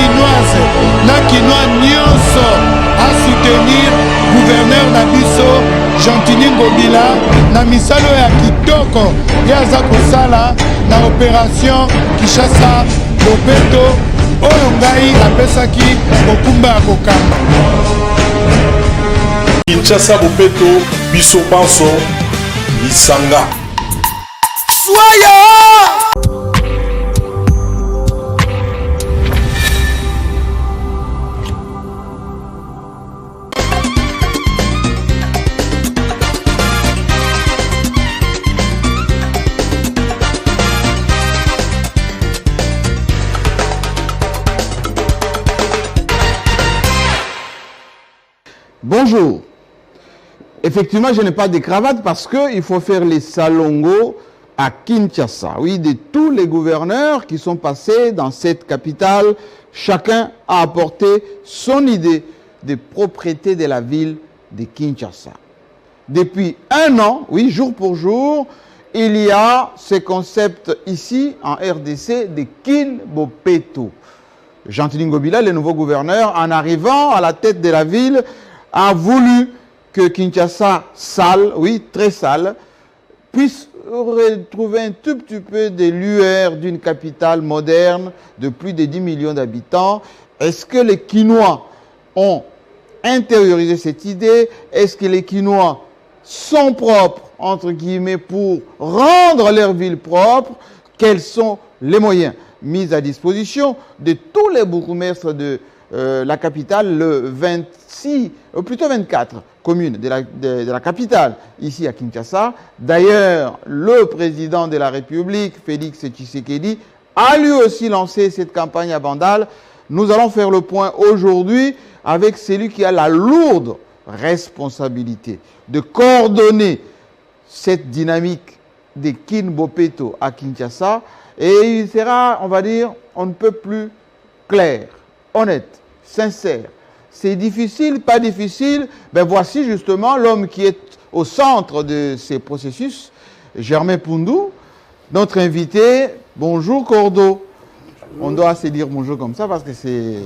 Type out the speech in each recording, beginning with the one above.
kinoise na kinois nyonso à soutenir gouverneur Nabiso Gentini Ngobila na misalo ya kitoko yaza kosala na opération Kinshasa Bopeto oyo ngai apesaki kokumba ya kokamba. Kinshasa Bopeto biso panso lisanga. Soya! Bonjour. Effectivement, je n'ai pas de cravate parce qu'il faut faire les salongos à Kinshasa. Oui, de tous les gouverneurs qui sont passés dans cette capitale, chacun a apporté son idée de propriété de la ville de Kinshasa. Depuis un an, oui, jour pour jour, il y a ce concept ici en RDC de Kin Bopeto. Gentini Ngobila, le nouveau gouverneur, en arrivant à la tête de la ville, a voulu que Kinshasa, sale, oui, très sale, puisse retrouver un tout petit peu de lueur d'une capitale moderne de plus de 10 millions d'habitants. Est-ce que les Kinois ont intériorisé cette idée? Est-ce que les Kinois sont propres, entre guillemets, pour rendre leur ville propre? Quels sont les moyens mis à disposition de tous les bourgmestres de la capitale, le 26, ou plutôt 24 communes de la capitale, ici à Kinshasa. D'ailleurs, le président de la République, Félix Tshisekedi, a lui aussi lancé cette campagne à Bandal. Nous allons faire le point aujourd'hui avec celui qui a la lourde responsabilité de coordonner cette dynamique de Kin Bopeto à Kinshasa. Et il sera, on va dire, on ne peut plus clair, honnête, sincère. C'est difficile, pas difficile. Ben voici justement l'homme qui est au centre de ces processus, Germain Poundou, notre invité. Bonjour Cordo. On doit se dire bonjour comme ça parce que c'est...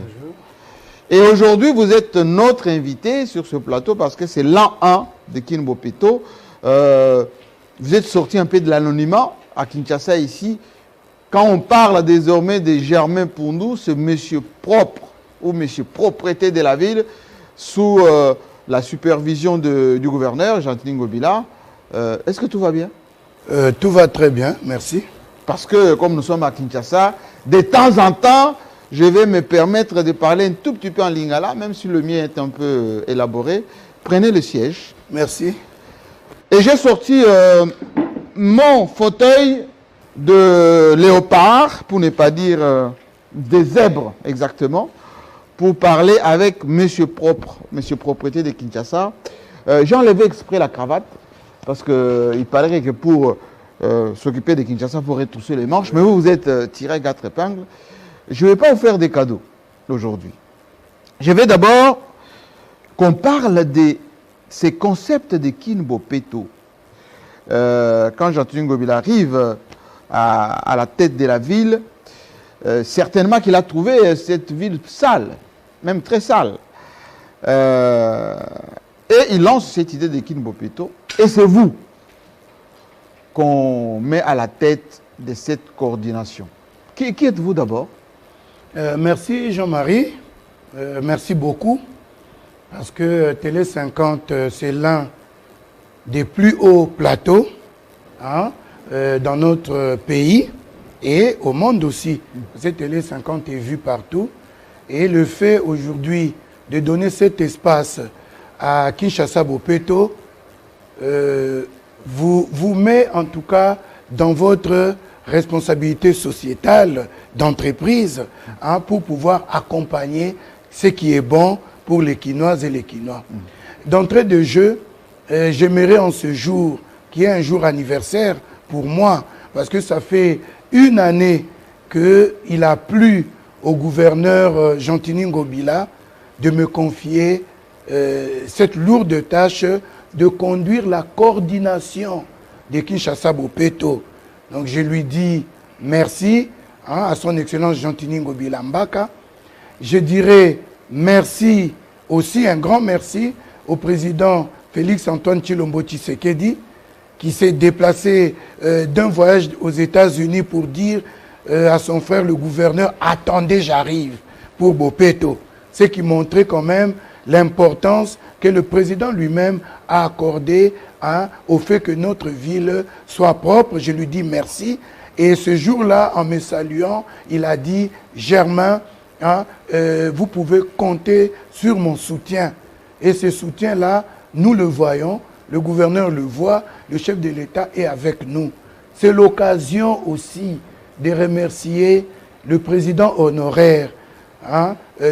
Et aujourd'hui, vous êtes notre invité sur ce plateau parce que c'est l'an 1 de Kin Bopeto. Vous êtes sorti un peu de l'anonymat à Kinshasa ici. Quand on parle désormais de Germain Poundou, c'est monsieur propre ou monsieur propriété de la ville sous la supervision du gouverneur, Gentini Ngobila. Est-ce que tout va bien? Tout va très bien, merci. Parce que comme nous sommes à Kinshasa, de temps en temps, je vais me permettre de parler un tout petit peu en lingala, même si le mien est un peu élaboré. Prenez le siège. Merci. Et j'ai sorti mon fauteuil de léopard, pour ne pas dire des zèbres exactement, pour parler avec monsieur propre, monsieur propriété de Kinshasa. J'ai enlevé exprès la cravate, parce qu'il paraît que pour s'occuper de Kinshasa, il faut retrousser les manches, mais vous êtes tiré à 4 épingles. Je ne vais pas vous faire des cadeaux aujourd'hui. Je vais d'abord qu'on parle de ces concepts de Kin Bopeto. Quand Gentini Ngobila arrive à la tête de la ville, certainement qu'il a trouvé cette ville sale, même très sale. Et il lance cette idée de Kin Bopeto. Et c'est vous qu'on met à la tête de cette coordination. Qui êtes-vous d'abord? Merci Jean-Marie, merci beaucoup, parce que Télé 50, c'est l'un des plus hauts plateaux dans notre pays et au monde aussi. Cette Télé 50 est vue partout. Et le fait aujourd'hui de donner cet espace à Kinshasa Bopeto vous met en tout cas dans votre responsabilité sociétale d'entreprise pour pouvoir accompagner ce qui est bon pour les Kinoises et les Kinois. D'entrée de jeu, j'aimerais en ce jour, qui est un jour anniversaire pour moi, parce que ça fait une année qu'il a plu au gouverneur Gentini Ngobila de me confier cette lourde tâche de conduire la coordination de Kinshasa Bopeto. Donc je lui dis merci à son Excellence Gentini Ngobila Mbaka. je dirais merci aussi, un grand merci au président Félix-Antoine Tshilombo Tshisekedi, qui s'est déplacé d'un voyage aux États-Unis pour dire à son frère le gouverneur, attendez, j'arrive pour Bopeto. Ce qui montrait quand même l'importance que le président lui-même a accordée au fait que notre ville soit propre. Je lui dis merci. Et ce jour-là, en me saluant, il a dit, Germain, vous pouvez compter sur mon soutien. Et ce soutien-là, nous le voyons, le gouverneur le voit, le chef de l'État est avec nous. C'est l'occasion aussi de remercier le président honoraire,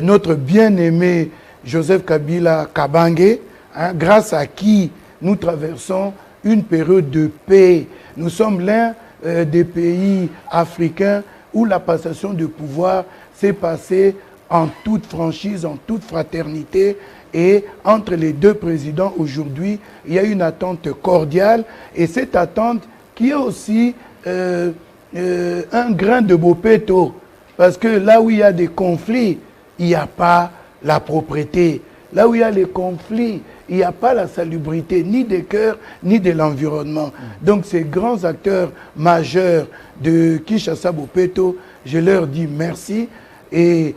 notre bien-aimé Joseph Kabila Kabange, grâce à qui nous traversons une période de paix. Nous sommes l'un des pays africains où la passation de pouvoir s'est passée en toute franchise, en toute fraternité. Et entre les deux présidents aujourd'hui, il y a une attente cordiale. Et cette attente qui est aussi un grain de Bopeto. Parce que là où il y a des conflits, il n'y a pas la propreté. Là où il y a les conflits, il n'y a pas la salubrité, ni des cœurs, ni de l'environnement. Donc ces grands acteurs majeurs de Kinshasa Bopeto, je leur dis merci. Et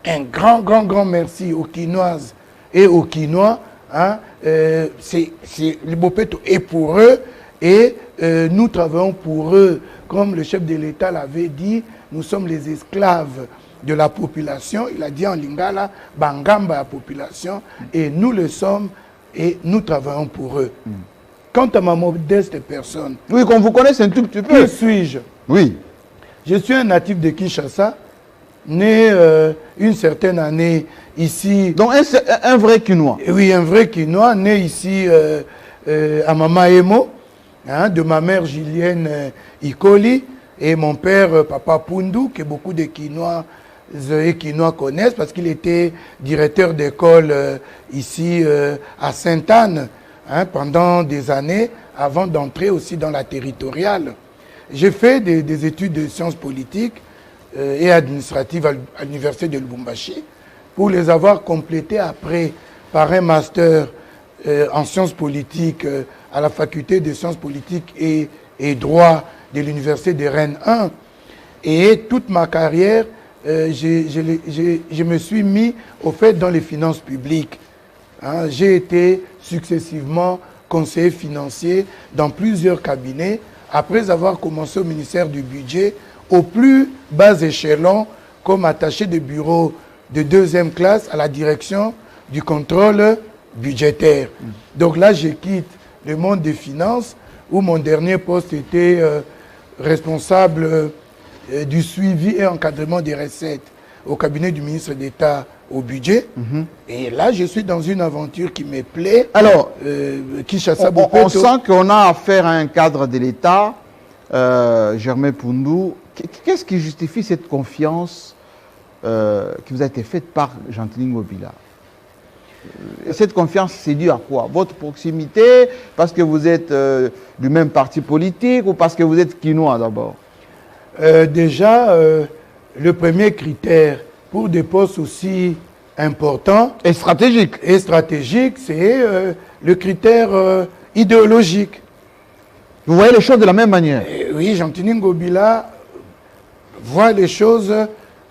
un grand merci aux Quinoises et aux Quinois. Le Bopeto est pour eux et nous travaillons pour eux. Comme le chef de l'État l'avait dit, nous sommes les esclaves de la population. Il a dit en lingala, Bangamba la population, et nous le sommes et nous travaillons pour eux. Quant à ma modeste personne... Oui, qu'on vous connaisse un tout petit peu. Qui suis-je? Oui. Je suis un natif de Kinshasa, né une certaine année ici. Donc un vrai Quinois. Oui, un vrai Quinois, né ici à Mamaemo, de ma mère Gilienne Ikoli, et mon père Papa Pundu, que beaucoup de Quinois et Quinois connaissent, parce qu'il était directeur d'école ici à Sainte-Anne pendant des années, avant d'entrer aussi dans la territoriale. J'ai fait des études de sciences politiques et administratives à l'université de Lubumbashi, pour les avoir complétées après par un master en sciences politiques à la faculté de sciences politiques et droit de l'université de Rennes 1. Et toute ma carrière, je me suis mis au fait dans les finances publiques. J'ai été successivement conseiller financier dans plusieurs cabinets, après avoir commencé au ministère du Budget, au plus bas échelon, comme attaché de bureau de 2e classe à la direction du contrôle budgétaire. Donc là, je quitte le monde des finances, où mon dernier poste était responsable du suivi et encadrement des recettes au cabinet du ministre d'État au budget. Et là, je suis dans une aventure qui me plaît. Alors, Kinshasa on sent qu'on a affaire à un cadre de l'État, Germain Pundu. Qu'est-ce qui justifie cette confiance qui vous a été faite par Gentilin Ngobila? Cette confiance, c'est dû à quoi? Votre proximité, parce que vous êtes du même parti politique ou parce que vous êtes Quinois d'abord? Déjà, le premier critère pour des postes aussi importants et stratégiques, c'est le critère idéologique. Vous voyez les choses de la même manière? Oui, Gentilin Ngobila voit les choses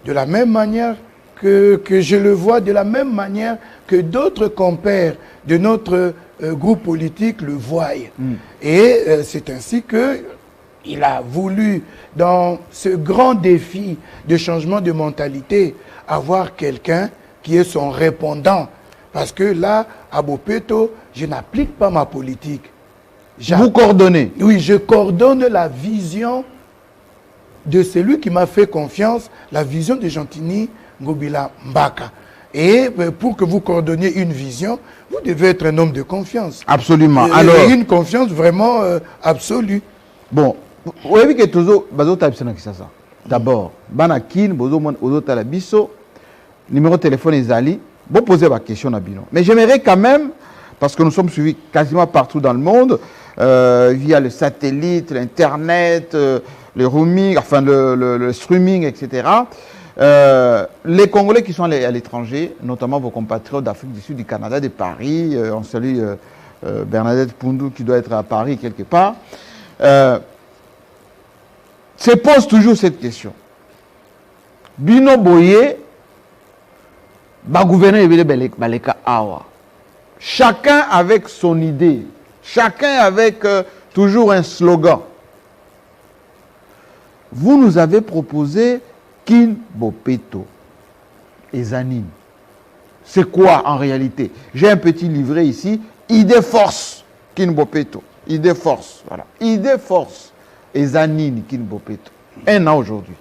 de la même manière que je le vois, de la même manière que d'autres compères de notre groupe politique le voient. Et c'est ainsi qu'il a voulu, dans ce grand défi de changement de mentalité, avoir quelqu'un qui est son répondant. Parce que là, à Bopeto, je n'applique pas ma politique. Vous coordonnez? Oui, je coordonne la vision de celui qui m'a fait confiance, la vision de Gentilin Ngobila Mbaka. Et pour que vous coordonniez une vision, vous devez être un homme de confiance. Absolument. Alors, une confiance vraiment absolue. Bon, vous avez vu que toujours, d'abord, Banakin, Talabiso, numéro de téléphone Ezali, vous posez ma question à Bilan. Mais j'aimerais quand même, parce que nous sommes suivis quasiment partout dans le monde, via le satellite, l'internet, le roaming, enfin le streaming, etc. Les Congolais qui sont à l'étranger, notamment vos compatriotes d'Afrique du Sud, du Canada, de Paris, on salue Bernadette Poundou qui doit être à Paris quelque part, se pose toujours cette question. Bino Boye, gouverner Baleka Awa. Chacun avec son idée, chacun avec toujours un slogan. Vous nous avez proposé Kin Bopeto et Zanine. C'est quoi en réalité? J'ai un petit livret ici, Idée Force, Kin Bopeto. Idée Force, voilà. Idée Force et Zanine, Kin Bopeto. 1 an aujourd'hui.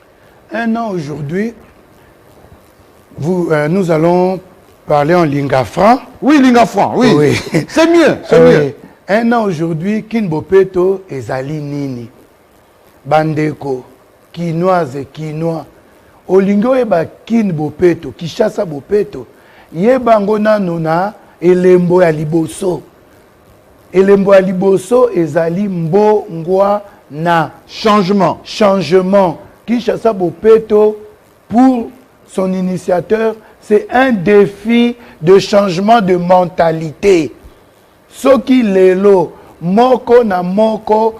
1 an aujourd'hui, nous allons parler en lingafran. Oui, lingafran, oui. Oui. C'est mieux, c'est mieux. 1 an aujourd'hui, Kin Bopeto et Zalinini. Bandeko, Kinoise et Kinois. Olingo eba Kin Bopeto, Kishasa Bopeto. Yebango nanona elembo ya liboso. Elembo ya liboso ezali mbo ngwa na. Changement. Changement. Kishasa Bopeto, pour son initiateur, c'est un défi de changement de mentalité. Soki lelo, moko na moko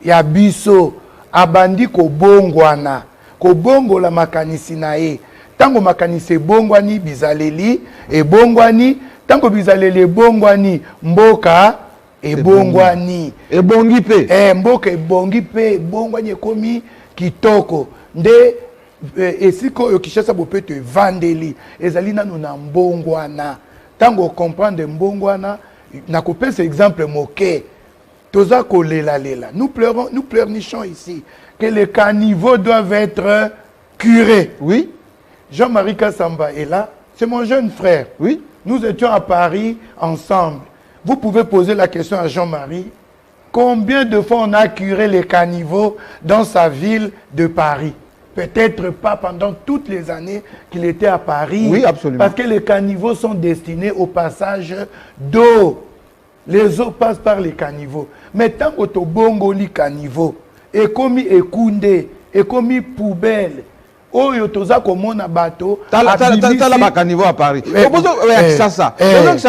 ya biso, abandi ko bongwana. Ko bongo la makanisi na ye. Tango makanisi bongwani bizaleli e bongwani. Tango bizaleli bongwani mboka e bongwani. E bongi pe. Mboka e bongi pe. Bongwani ekomi kitoko. Nde esiko yo Kishasa Bopeto evandeli. Ezali nanu na mbongwana. Tango comprendre mbongwana. Na kopesa exemple moke. Toza ko lela. Nous pleurnichons ici que les caniveaux doivent être curés. Oui. Jean-Marie Kassamba est là. C'est mon jeune frère. Oui. Nous étions à Paris ensemble. Vous pouvez poser la question à Jean-Marie. Combien de fois on a curé les caniveaux dans sa ville de Paris? Peut-être pas pendant toutes les années qu'il était à Paris. Oui, absolument. Parce que les caniveaux sont destinés au passage d'eau. Les eaux passent par les caniveaux. Mais tant que tu bongo li caniveau, et comme ékoundé, et comme poubelle, oyo toza komona bateau. Tala caniveau à Paris. Ça.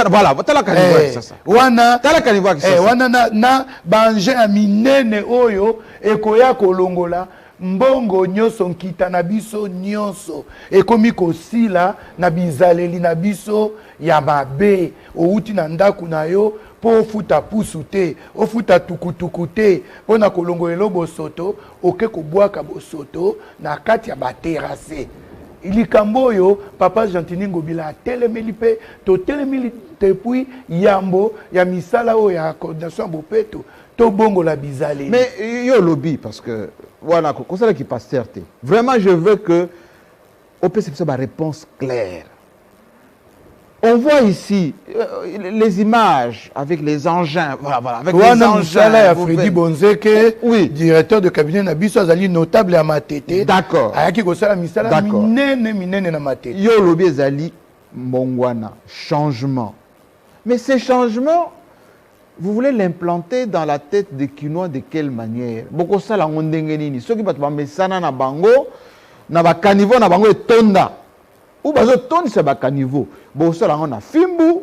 Voilà, tala caniveau ça. Wana tala caniveau ça. Wana na banje aminene oyo ekoya kolongola. Mbongo nyoso nkita na biso nyonso ekomi kosila na bizaleli na biso ya mabe outi na ndaku na yo po futa pusu te ofuta tukutuku te pona kolongolelo bosoto oke kobwaka bosoto na kati ya baterase ilikambo oyo papa Gentini Ngobila telemeli pe to telemeli depuis yambo ya misala oyo ya coordination Bopeto to bongo la bizaleli. Mais yo lobby parce que voilà, comme ça qui passe certes. Vraiment, je veux que OPC soit ma réponse claire. On voit ici les images avec les engins. Voilà, avec les engins. Freddy Bonzeke, oui. Directeur de cabinet Nabiso Azali, notable à Matete. D'accord. Ayaki Gosala Misala, minene na Matete. Yo lobby Azali, Mongwana, changement. Mais ces changements, vous voulez l'implanter dans la tête des Kinois de quelle manière? Beaucoup ça la ngondengeni. Ceux qui battent mesana na bango, na ba caniveau na bango et tonda. Ou bazo tonda c'est ba caniveau. Beaucoup ça la na fimbu,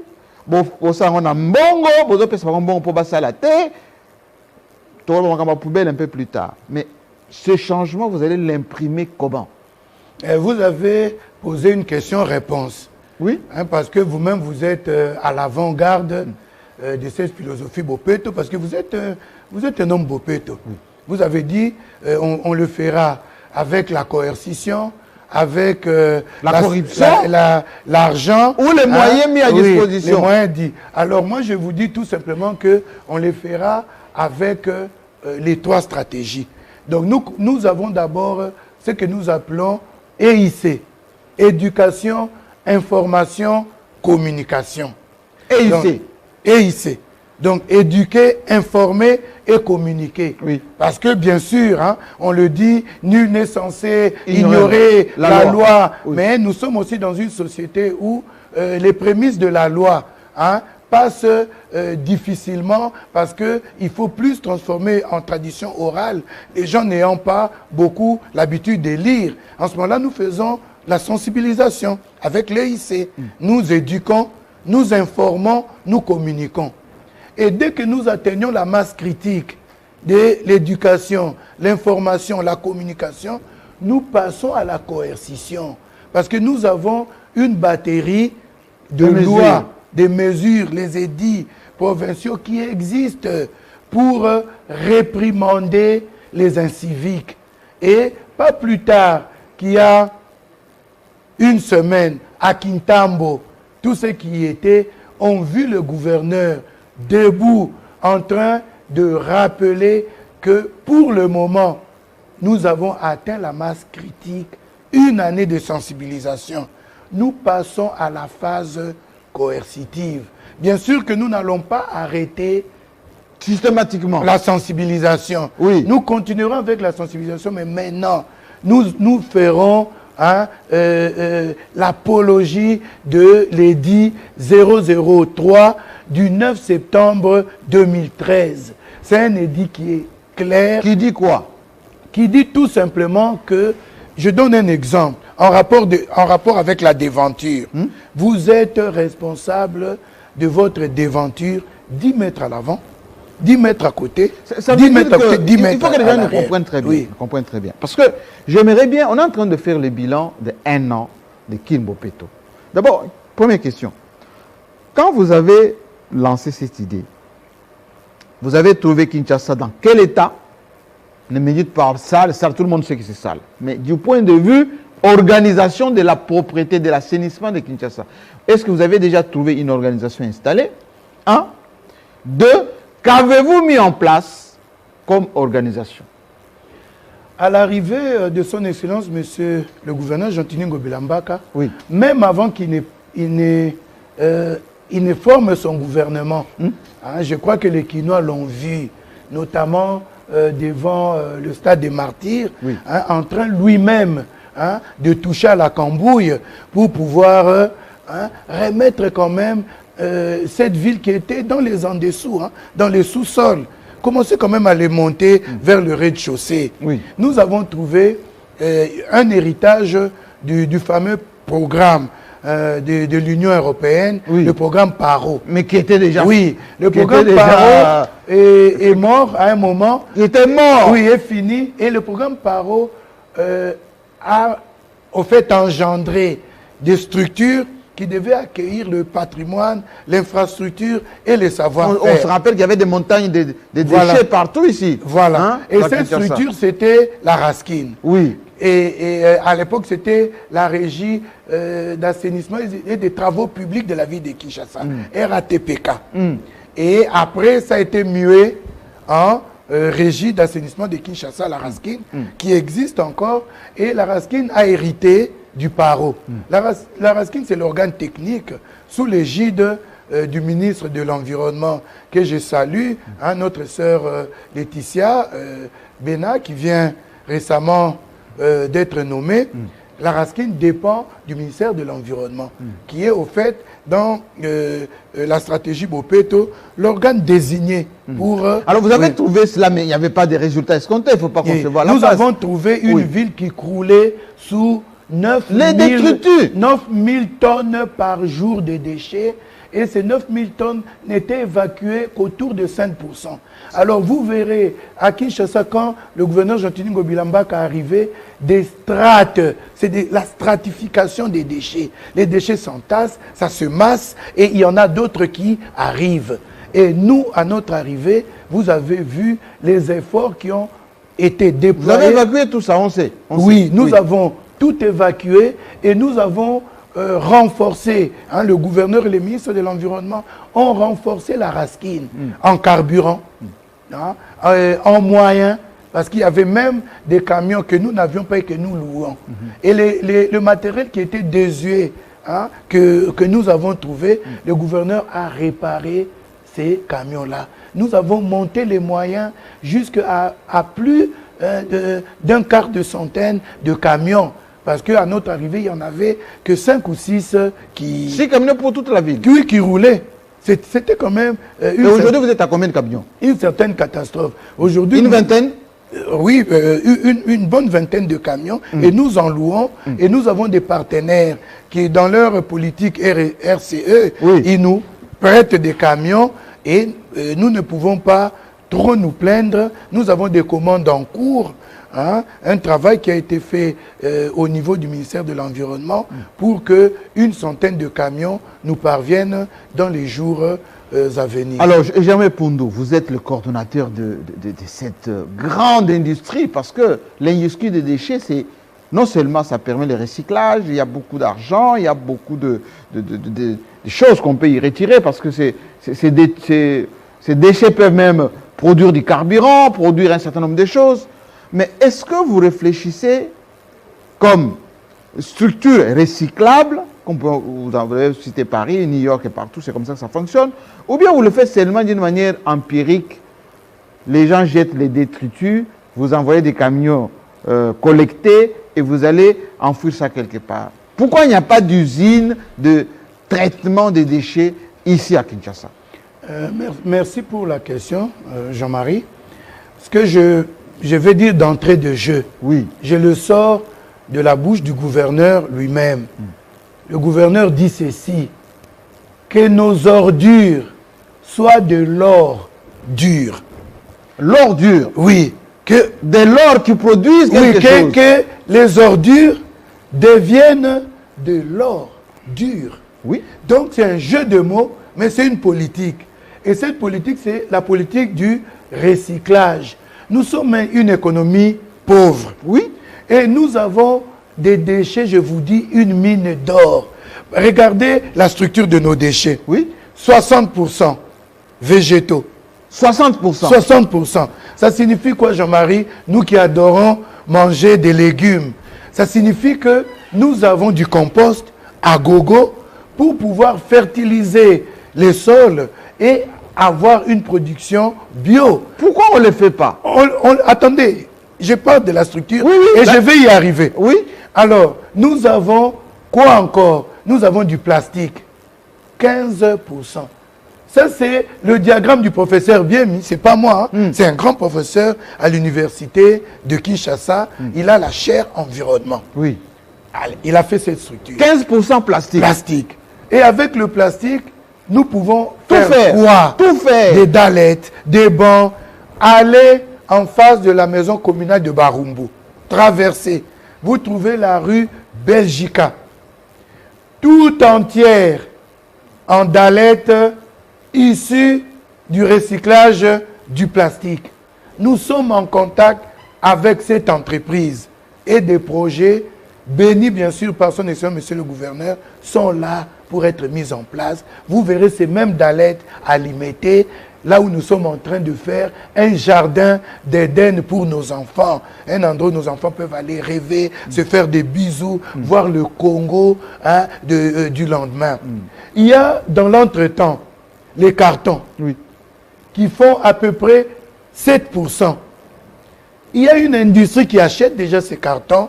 beaucoup ça na mbongo, beaucoup pesa mbongo pour basa la terre. Tout le monde va poubelle un peu plus tard. Mais ce changement, vous allez l'imprimer comment? Vous avez posé une question-réponse. Oui. Hein, parce que vous-même vous êtes à l'avant-garde. De cette philosophie Bopeto, parce que vous êtes un homme Bopeto. Oui. Vous avez dit, on le fera avec la coercition, avec la corruption, l'argent. Ou les moyens mis à disposition. Les moyens dits. Alors moi, je vous dis tout simplement qu'on les fera avec les 3 stratégies. Donc nous avons d'abord ce que nous appelons EIC, éducation, information, communication. EIC. EIC. Donc, éduquer, informer et communiquer. Oui. Parce que, bien sûr, hein, on le dit, nul n'est censé ignorer la loi. Oui. Mais nous sommes aussi dans une société où les prémices de la loi passent difficilement parce qu'il faut plus transformer en tradition orale, les gens n'ayant pas beaucoup l'habitude de lire. En ce moment-là, nous faisons la sensibilisation avec l'EIC. Nous éduquons, nous informons, nous communiquons. Et dès que nous atteignons la masse critique de l'éducation, l'information, la communication, nous passons à la coercition. Parce que nous avons une batterie de lois, de mesures, les édits provinciaux qui existent pour réprimander les inciviques. Et pas plus tard qu'il y a une semaine à Kintambo, tous ceux qui y étaient ont vu le gouverneur debout en train de rappeler que pour le moment, nous avons atteint la masse critique, une année de sensibilisation. Nous passons à la phase coercitive. Bien sûr que nous n'allons pas arrêter systématiquement la sensibilisation. Oui. Nous continuerons avec la sensibilisation, mais maintenant, nous ferons l'apologie de l'édit 003 du 9 septembre 2013. C'est un édit qui est clair. Qui dit quoi? Qui dit tout simplement que, je donne un exemple, en rapport avec la déventure. Vous êtes responsable de votre déventure 10 mètres à l'avant, 10 mètres à côté, ça 10 veut mètres dire à côté, que 10 mètres à l'arrière. Il faut que les gens nous comprennent très bien. Oui. Comprennent très bien. Parce que j'aimerais bien, on est en train de faire le bilan de 1 an de Kin Bopeto. D'abord, première question. Quand vous avez lancé cette idée, vous avez trouvé Kinshasa dans quel état? Ne me dites pas sale, tout le monde sait que c'est sale. Mais du point de vue organisation de la propriété, de l'assainissement de Kinshasa, est-ce que vous avez déjà trouvé une organisation installée? 1. 2. Qu'avez-vous mis en place comme organisation? À l'arrivée de son Excellence, Monsieur le gouverneur Jean-Tini Ngobilambaka, oui, même avant qu'il ne forme son gouvernement, je crois que les Kinois l'ont vu, notamment devant le stade des Martyrs, oui, en train lui-même de toucher à la cambouille pour pouvoir remettre quand même cette ville qui était dans les en-dessous, dans les sous-sols. Commencer quand même à les monter vers le rez-de-chaussée. Oui. Nous avons trouvé un héritage du fameux programme de l'Union européenne, oui, le programme PARO. Mais qui était déjà... Oui, le programme PARO est mort à un moment. Il était mort. Oui, est fini. Et le programme PARO a au fait engendré des structures qui devaient accueillir le patrimoine, l'infrastructure et les savoir-faire. On se rappelle qu'il y avait des montagnes de déchets partout ici. Voilà. Et cette structure, c'était la Raskin. Oui. Et à l'époque, c'était la régie d'assainissement et des travaux publics de la ville de Kinshasa, RATPK. Et après, ça a été mué en régie d'assainissement de Kinshasa, la Raskin, qui existe encore. Et la Raskin a hérité du PARO. La Raskin, c'est l'organe technique sous l'égide du ministre de l'Environnement, que je salue, notre sœur Laetitia Bena, qui vient récemment d'être nommée. La Raskin dépend du ministère de l'Environnement, qui est au fait dans la stratégie Bopeto, l'organe désigné pour... Alors vous avez trouvé cela, mais il n'y avait pas de résultats escomptés, il ne faut pas concevoir la base. Nous avons trouvé une ville qui croulait sous 9 000 tonnes par jour de déchets, et ces 9 000 tonnes n'étaient évacuées qu'autour de 5%. Alors vous verrez à Kinshasa, quand le gouverneur Jean-Tini Ngobilambaka est arrivé, des strates, c'est la stratification des déchets. Les déchets s'entassent, ça se masse, et il y en a d'autres qui arrivent. Et nous, à notre arrivée, vous avez vu les efforts qui ont été déployés. Vous avez évacué tout ça, on sait. Oui, nous avons tout évacué et nous avons renforcé, le gouverneur et les ministres de l'Environnement ont renforcé la Raskin en carburant, en moyens, parce qu'il y avait même des camions que nous n'avions pas et que nous louons. Et le matériel qui était désuet, que nous avons trouvé, le gouverneur a réparé ces camions-là. Nous avons monté les moyens jusqu'à plus d'un quart de centaine de camions. Parce qu'à notre arrivée, il n'y en avait que 5 ou 6 qui... 6 camions pour toute la ville? Oui, qui roulaient. C'était quand même... Et aujourd'hui, vous êtes à combien de camions? Une certaine catastrophe. Aujourd'hui, une vingtaine? Oui, une bonne vingtaine de camions et nous en louons et nous avons des partenaires qui, dans leur politique RCE, ils nous prêtent des camions et nous ne pouvons pas trop nous plaindre. Nous avons des commandes en cours, hein, un travail qui a été fait au niveau du ministère de l'Environnement pour que une centaine de camions nous parviennent dans les jours à venir. Alors, Germain Pondo, vous êtes le coordonnateur de cette grande industrie parce que l'industrie des déchets, c'est non seulement ça permet le recyclage, il y a beaucoup d'argent, il y a beaucoup de choses qu'on peut y retirer parce que ces déchets peuvent même produire du carburant, produire un certain nombre de choses. Mais est-ce que vous réfléchissez comme structure recyclable, comme vous avez cité Paris, New York et partout, c'est comme ça que ça fonctionne, ou bien vous le faites seulement d'une manière empirique, les gens jettent les détritus, vous envoyez des camions collectés et vous allez enfouir ça quelque part. Pourquoi il n'y a pas d'usine de traitement des déchets ici à Kinshasa? Merci pour la question, Jean-Marie. Ce que je vais dire d'entrée de jeu, je le sors de la bouche du gouverneur lui-même. Le gouverneur dit ceci, que nos ordures soient de l'or dur. L'or dur? Oui. Que de l'or qui produise quelque chose. Que les ordures deviennent de l'or dur. Oui. Donc c'est un jeu de mots, mais c'est une politique. Et cette politique, c'est la politique du recyclage. Nous sommes une économie pauvre. Oui. Et nous avons des déchets, je vous dis, une mine d'or. Regardez la structure de nos déchets. Oui. 60% végétaux. 60%. 60%. Ça signifie quoi, Jean-Marie? Nous qui adorons manger des légumes. Ça signifie que nous avons du compost à gogo pour pouvoir fertiliser les sols et avoir une production bio. Pourquoi on ne le fait pas? Attendez, je parle de la structure et je vais y arriver. Oui. Alors, nous avons quoi encore? Nous avons du plastique. 15%. Ça, c'est le diagramme du professeur Biemi. Ce n'est pas moi. Hein. C'est un grand professeur à l'université de Kinshasa. Il a la chaire environnement. Oui. Il a fait cette structure. 15% plastique. Plastique. Et avec le plastique, nous pouvons tout faire quoi? Tout faire. Des dallettes, des bancs. Aller en face de la maison communale de Barumbu. Traverser. Vous trouvez la rue Belgica. Tout entière en dallettes issues du recyclage du plastique. Nous sommes en contact avec cette entreprise et des projets bénis bien sûr par son excellence, monsieur le gouverneur, sont là pour être mis en place. Vous verrez ces mêmes dallettes alimentées là où nous sommes en train de faire un jardin d'Éden pour nos enfants. Un endroit où nos enfants peuvent aller rêver, se faire des bisous, voir le Congo hein, du lendemain. Il y a dans l'entretemps les cartons qui font à peu près 7%. Il y a une industrie qui achète déjà ces cartons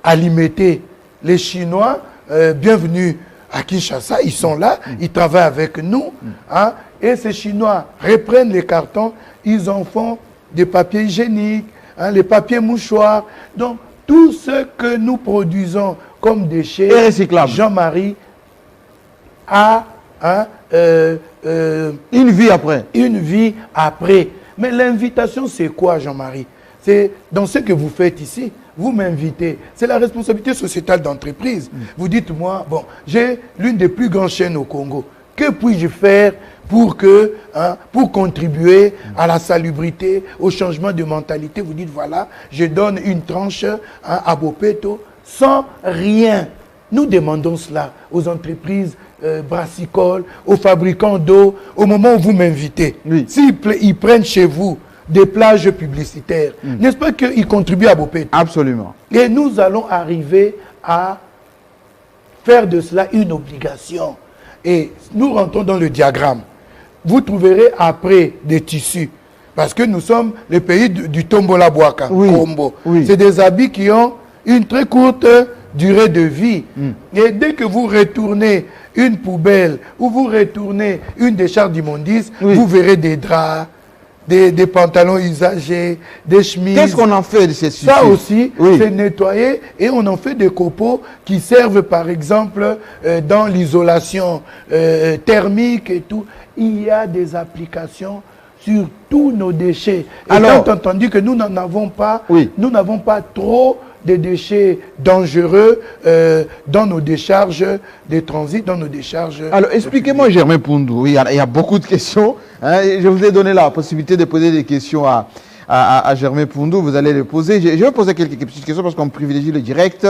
alimentés. Les Chinois, bienvenue à Kinshasa, ils sont là, ils travaillent avec nous. Hein, et ces Chinois reprennent les cartons, ils en font des papiers hygiéniques, hein, les papiers mouchoirs. Donc, tout ce que nous produisons comme déchets, Jean-Marie a une vie après. Une vie après. Mais l'invitation, c'est quoi, Jean-Marie? C'est dans ce que vous faites ici. Vous m'invitez. C'est la responsabilité sociétale d'entreprise. Vous dites, moi, bon, j'ai l'une des plus grandes chaînes au Congo. Que puis-je faire pour contribuer à la salubrité, au changement de mentalité? Vous dites, voilà, je donne une tranche à Bopeto sans rien. Nous demandons cela aux entreprises brassicoles, aux fabricants d'eau, au moment où vous m'invitez. S'ils prennent chez vous des plages publicitaires, n'est-ce pas qu'ils contribuent à Bopeto? Absolument. Et nous allons arriver à faire de cela une obligation. Et nous rentrons dans le diagramme. Vous trouverez après des tissus. Parce que nous sommes le pays du Tombola Boaka, Combo. C'est des habits qui ont une très courte durée de vie. Et dès que vous retournez une poubelle ou vous retournez une décharge d'immondices, vous verrez des draps, des pantalons usagés, des chemises. Qu'est-ce qu'on en fait de ces tissus? Ça aussi, Oui. c'est nettoyé et on en fait des copeaux qui servent par exemple dans l'isolation thermique et tout. Il y a des applications sur tous nos déchets. Et Alors, quand entendu que nous n'en avons pas, oui, nous n'avons pas trop de déchets dangereux dans nos décharges de transit, dans nos décharges. Alors, expliquez-moi, Germain Poundou, il y a beaucoup de questions. Hein, je vous ai donné la possibilité de poser des questions à Germain Poundou. Vous allez les poser. Je vais poser quelques petites questions parce qu'on privilégie le direct.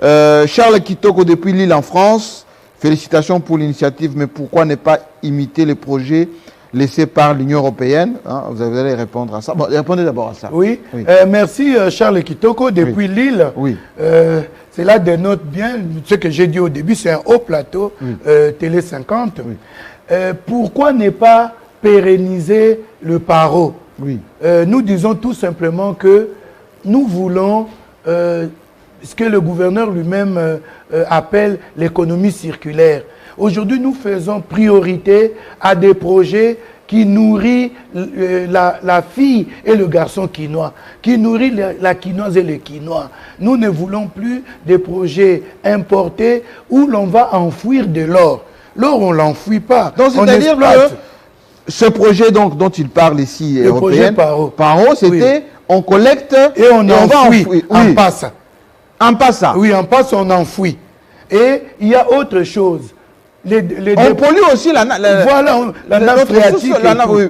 Charles Kitoko, depuis Lille en France. Félicitations pour l'initiative, mais pourquoi ne pas imiter les projets laissés par l'Union européenne, hein? Vous allez répondre à ça. Bon, répondez d'abord à ça. Oui, oui. Merci Charles Kitoko, depuis Lille. Oui. C'est là des notes bien, ce que j'ai dit au début, c'est un haut plateau, Télé 50. Oui. Pourquoi ne pas pérenniser le paro? Oui. Nous disons tout simplement que nous voulons ce que le gouverneur lui-même appelle l'économie circulaire. Aujourd'hui, nous faisons priorité à des projets qui nourrissent la fille et le garçon quinois, qui nourrit la quinoise et le quinois. Nous ne voulons plus des projets importés où l'on va enfouir de l'or. L'or, on ne l'enfouit pas. Donc, c'est-à-dire que ce projet donc, dont il parle ici, le projet Paro, c'était on collecte et on enfouit. Oui. On passe. En passant. Oui, en passe, on enfouit. Et il y a autre chose. On pollue aussi la nappe phréatique.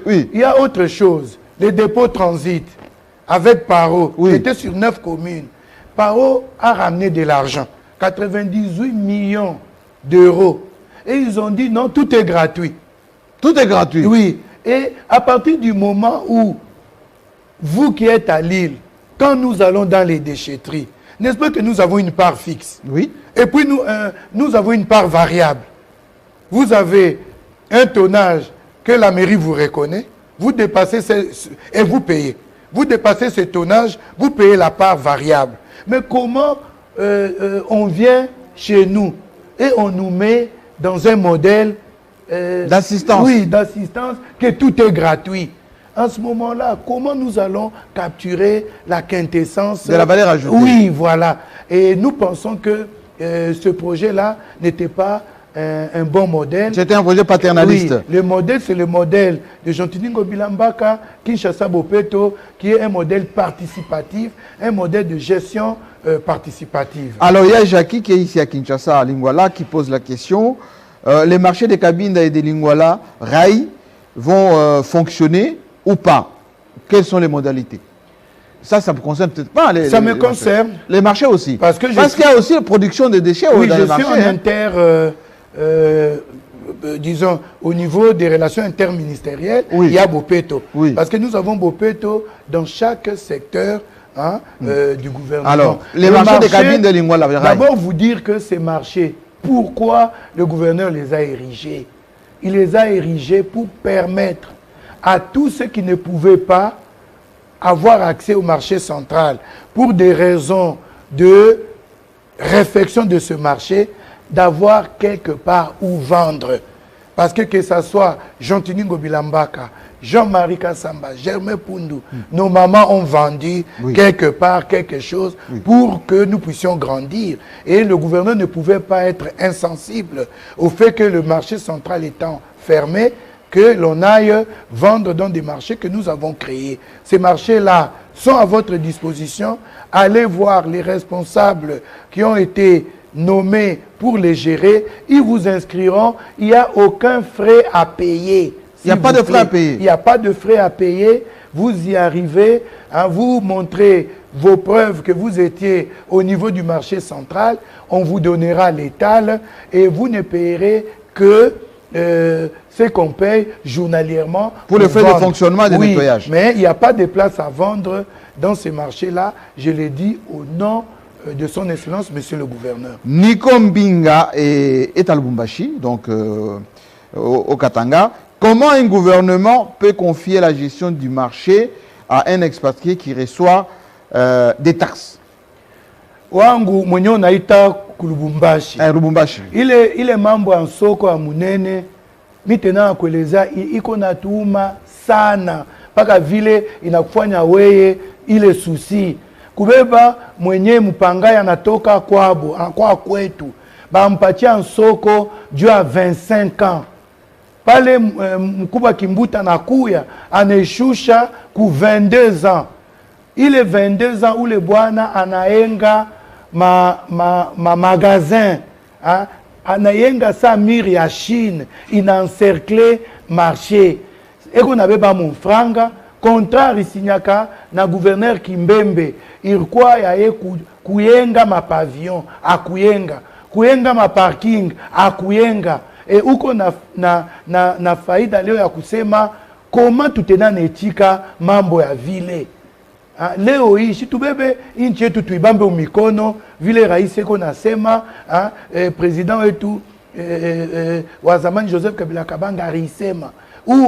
Oui. Il y a autre chose. Les dépôts transit avec Paro, qui était sur 9 communes. Paro a ramené de l'argent, 98 millions d'euros. Et ils ont dit non, tout est gratuit. Tout est gratuit. Oui. Et à partir du moment où vous qui êtes à Lille, quand nous allons dans les déchetteries, n'est-ce pas que nous avons une part fixe? Oui. Et puis nous avons une part variable. Vous avez un tonnage que la mairie vous reconnaît, vous dépassez et vous payez. Vous dépassez ce tonnage, vous payez la part variable. Mais comment on vient chez nous et on nous met dans un modèle d'assistance? Oui, d'assistance, que tout est gratuit. En ce moment-là, comment nous allons capturer la quintessence de la valeur ajoutée? Oui, voilà. Et nous pensons que ce projet-là n'était pas un bon modèle. C'était un projet paternaliste. Oui, le modèle, c'est le modèle de Jean-Tini Ngobila Mbaka, Kinshasa Bopeto, qui est un modèle participatif, un modèle de gestion participative. Alors, il y a Jackie qui est ici à Kinshasa, à Lingwala, qui pose la question. Les marchés des cabines et des Lingwala, rail, vont fonctionner ou pas? Quelles sont les modalités? Ça ne me concerne peut-être pas. Ça me concerne. Les marchés aussi. Parce qu'il y a aussi la production de déchets dans les marchés. Oui, je suis en disons, au niveau des relations interministérielles, il y a Bopeto. Oui. Parce que nous avons Bopeto dans chaque secteur du gouvernement. Alors, les marchés des cabines de Lingwala. D'abord, vous dire que ces marchés, pourquoi le gouverneur les a érigés? Il les a érigés pour permettre à tous ceux qui ne pouvaient pas avoir accès au marché central pour des raisons de réflexion de ce marché, d'avoir quelque part où vendre. Parce que ce soit Jean-Tini Ngobila Mbaka, Jean-Marie Kassamba, Germain Poundou, nos mamans ont vendu quelque part quelque chose pour que nous puissions grandir. Et le gouverneur ne pouvait pas être insensible au fait que le marché central étant fermé, que l'on aille vendre dans des marchés que nous avons créés. Ces marchés-là sont à votre disposition. Allez voir les responsables qui ont été nommés pour les gérer. Ils vous inscriront. Il n'y a aucun frais à payer. Il n'y a pas de frais à payer. Il n'y a pas de frais à payer. Vous y arrivez, vous montrez vos preuves que vous étiez au niveau du marché central. On vous donnera l'étal et vous ne payerez que ce qu'on paye journalièrement. Pour le fait de fonctionnement et de nettoyage. Mais il n'y a pas de place à vendre dans ces marchés-là. Je l'ai dit au nom de son Excellence, Monsieur le Gouverneur. Nico Mbinga est à Lubumbashi, donc au Katanga. Comment un gouvernement peut confier la gestion du marché à un expatrié qui reçoit des taxes? Wangu mwenye naita Lubumbashi. Lubumbashi. Ile mambo ya soko ya munene mitena kueleza iko natuuma sana paka vile inakufanya weye ile susi. Kubeba mwenye mpanga yanatoka kwabo, kwa kwetu. Bampatia nsoko juu ya 25 ans. Pale mkubwa Kimbuta nakuya aneshusha ku 22 ans. Ile 22 ans ule bwana anaenga magazin, anayenga sa mire ya Chine, inencercle marché. Eko nabeba mfranga, contraire signaka na gouverneur Kimbembe, ilikuwa ya kuyenga mapavillon, kuyenga maparking, akuyenga. Uko na faida leo ya kusema koma tutenane etika mambo ya vile. Leo hii tubebe nchi yetu tuibambe umikono vile rais eko nasema, president wetu wa zamani Joseph Kabila Kabanga alisema,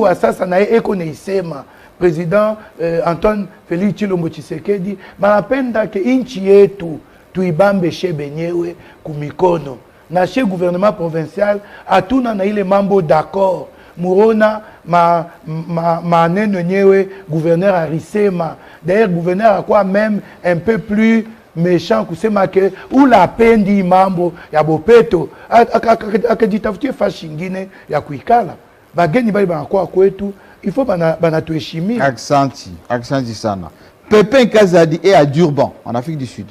wa sasa na eko neisema president Antoine Félix Tshilombo Tshisekedi, banapenda ke nchi yetu tuibambe shebenyewe kumikono. Na chez gouvernement provincial atuna na ile mambo d'accord murona maneno nyewe gouverneur arisema. D'ailleurs gouverneur a quoi même un peu plus méchant kusema ke ula pendi mambo ya bopeto akajitafutie fashi ngine ya kuikala bageni bali banakuwa kwetu, il faut banatuheshimia. Accenti sana. Pépin Kazadi est à Durban en Afrique du Sud.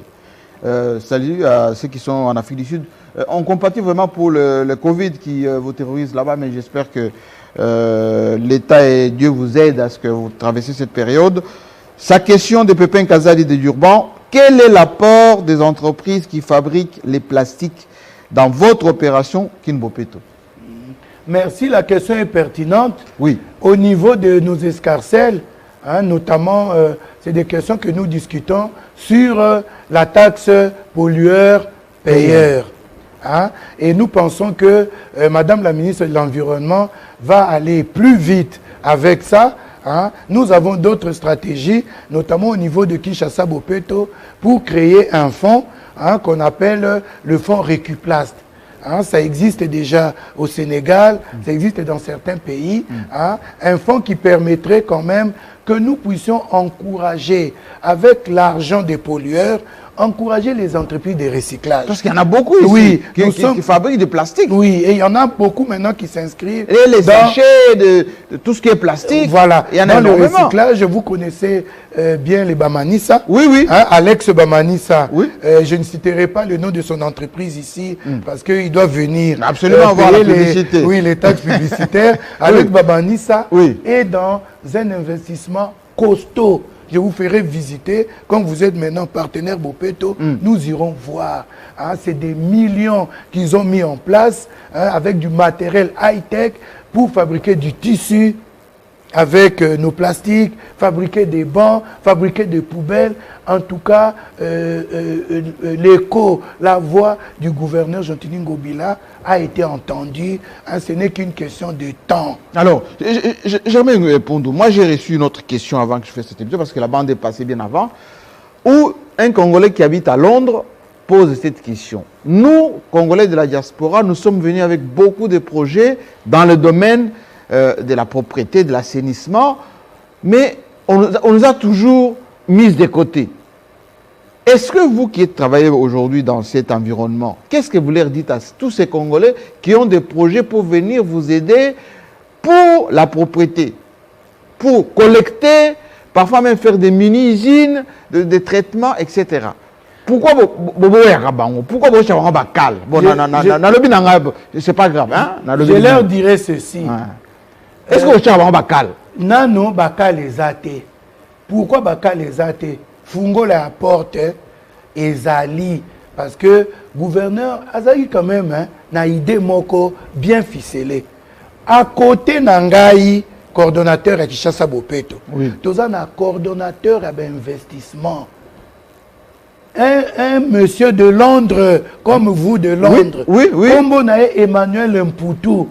Salut à ceux qui sont en Afrique du Sud. On compatit vraiment pour le Covid qui vous terrorise là-bas, mais j'espère que l'État et Dieu vous aident à ce que vous traversez cette période. Sa question de Pépin Kazadi de Durban, quel est l'apport des entreprises qui fabriquent les plastiques dans votre opération Kinbopeto? Merci, la question est pertinente. Oui. Au niveau de nos escarcelles, notamment, c'est des questions que nous discutons sur la taxe pollueur-payeur. Et nous pensons que Madame la ministre de l'Environnement va aller plus vite avec ça. Nous avons d'autres stratégies, notamment au niveau de Kinshasa Bopeto, pour créer un fonds qu'on appelle le fonds Récuplast. Ça existe déjà au Sénégal, ça existe dans certains pays. Un fonds qui permettrait quand même que nous puissions encourager, avec l'argent des pollueurs, encourager les entreprises de recyclage. Parce qu'il y en a beaucoup ici, oui, qui fabriquent du plastique. Oui, et il y en a beaucoup maintenant qui s'inscrivent. Et les sachets de tout ce qui est plastique. Voilà. Il y en a dans énormément. Le recyclage, vous connaissez bien les Bamanissa. Oui, oui. Alex Bamanissa. Oui. Je ne citerai pas le nom de son entreprise ici parce qu'il doit venir absolument voir la publicité. Les taxes publicitaires. Alex Bamanissa oui. est dans un investissement costaud. Je vous ferai visiter. Quand vous êtes maintenant partenaire Bopeto, nous irons voir. C'est des millions qu'ils ont mis en place avec du matériel high-tech pour fabriquer du tissu avec nos plastiques, fabriquer des bancs, fabriquer des poubelles. En tout cas, l'écho, la voix du gouverneur Jean-Tini Ngobila a été entendue. Ce n'est qu'une question de temps. Alors, j'aimerais répondre. Moi, j'ai reçu une autre question avant que je fasse cette émission, parce que la bande est passée bien avant, où un Congolais qui habite à Londres pose cette question. Nous, Congolais de la diaspora, nous sommes venus avec beaucoup de projets dans le domaine de la propriété, de l'assainissement, mais on nous a toujours mis de côté. Est-ce que vous qui travaillez aujourd'hui dans cet environnement, qu'est-ce que vous leur dites à tous ces Congolais qui ont des projets pour venir vous aider pour la propriété, pour collecter, parfois même faire des mini-usines de traitement, etc. Pourquoi pourquoi c'est pas grave, hein? Je leur dirais ceci. Est-ce que vous avez bakal? Non, bakal les athées. Pourquoi bakal les athées? Fungo la porte ezali parce que gouverneur azali quand même na idée moko bien ficelée. À côté nangai coordonnateur à Kinshasa Bopeto. Oui. Toza na coordonnateur à investissement. Un monsieur de Londres comme vous de Londres. Oui, oui. Kombo na Emmanuel Mputu.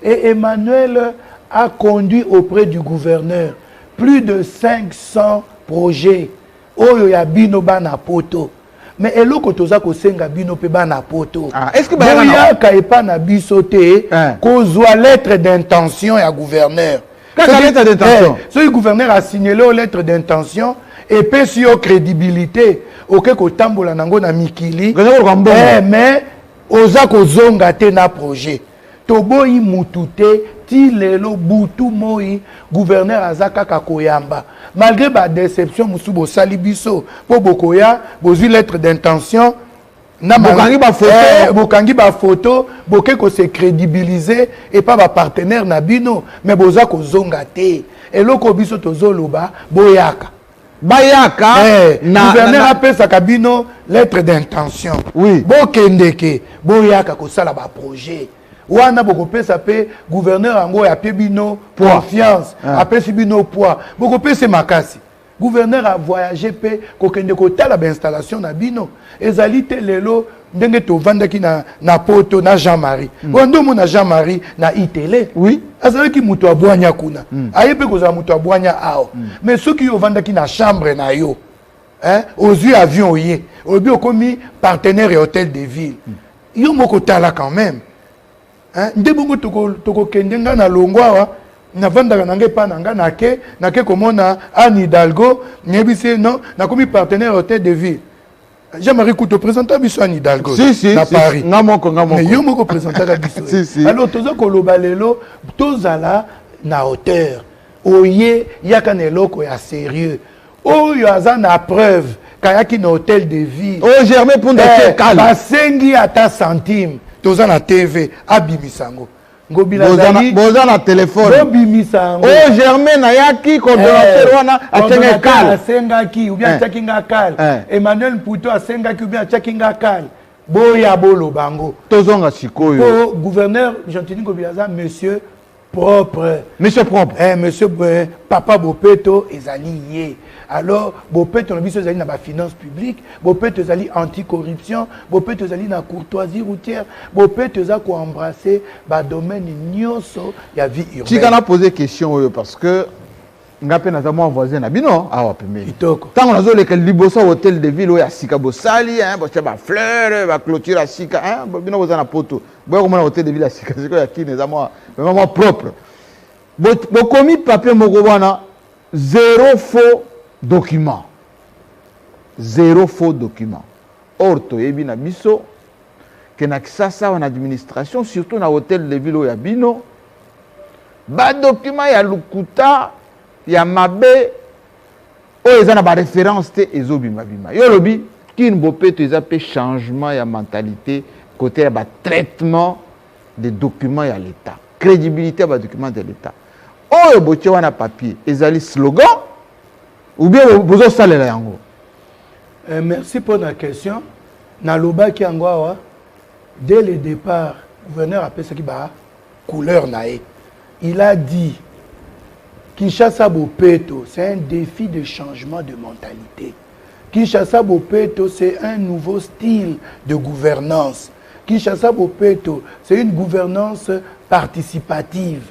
Et Emmanuel a conduit auprès du gouverneur plus de 500 projets. Oyo ya bino bana poto. Mais eloko toza ko senga bino pe bana poto. Est-ce que boya ka epa na biso te kozwa lettre d'intention ya gouverneur. Quelle lettre d'intention? Ce gouverneur a signalé aux lettres d'intention et puis sur crédibilité. Ok, ko tambola nango na mikili. Mais oza ko zonga te na projet. Toboyi mutute ti lelo butu moi gouverneur azaka kakoyamba. Malgré ba déception musubo salibiso po bokoya bozi lettre d'intention. Bokangi ba photo boke ko se crédibiliser et pas ba partenaire na bino mais boza ko zonga te eloko biso tozoloba boyaka gouverneur apesa kabino lettre d'intention bokendeke boyaka ko sala ba projet wana boko pesa pe gouverneur ango ya pe bino confiance apesi bino poids boko pesa makasi gouverneur a voyagé pe kokende kotala ba installation na bino ezali te lelo ndenge to vandaki na poto na Jean-Marie bondo mo na Jean-Marie na itele azali ki muto abwanya kuna ayepe kozala muto abwanya ao mais soki yo vandaki na chambre na yo aux avions oye obi okomi partenaire et hôtel de ville yo moko tala quand même ndebongo toko kendenga na longwa na vandaka nange pa nanga nake komona Anne Hidalgo nyebise non na komi partenaire hôtel de ville Jean-Marie Couto présenta biso Anne Hidalgo na Paris mais yo moko présentaka biso alors toza koloba lelo tozala na hauteur oye yaka na eloko ya sérieux oyo aza na preuve kayaki na hôtel de ville Germain Punda Kekal basengi ata centime toza na TV abimisango boza na téléphone Germain nayaki coordonnateur wana atenga kal asengaki ou bien chakinga kal Emmanuel Mputo asengaki ou bien chakinga kal boya bolo bango tozonga sikoyo gouverneur Jean-Tini Ngobilaza monsieur propre monsieur papa Bopeto ezali ye alors Bopeto na biso ezali na ba finance publique Bopeto ezali anti-corruption Bopeto ezali na courtoisie routière Bopeto eza ko embrasser ba domaine nyonso ya vie urbaine. Tika na poser question parce que ngape na za moi voisin na bino awa pemeli tango nazo leka liboso hôtel de ville oya sika bosali bo ba fleur ba clôture à sika bino boza na poto boya komona hôtel de ville à sika siko ya kine za moi vraiment propre bokomi papier moko wana zéro faux document or toyebi na biso ke na kisasa wana administration surtout na hôtel de ville oya bino ba document ya lukuta ya mabe oyo eza na ba référence te ezobimabima yo lobi kini Bopeto eza pe changement ya mentalité côté ya ba traitement des documents ya l'état crédibilité ya ba documents de l'état oyo botie wana papier ezali slogan ou bien bozosalela yango. Merci pour la question. Nalobaki yango awa dès le départ gouverneur apesaki ba couleur nae il a dit Kinshasa Bopeto, c'est un défi de changement de mentalité. Kinshasa Bopeto, c'est un nouveau style de gouvernance. Kinshasa Bopeto, c'est une gouvernance participative.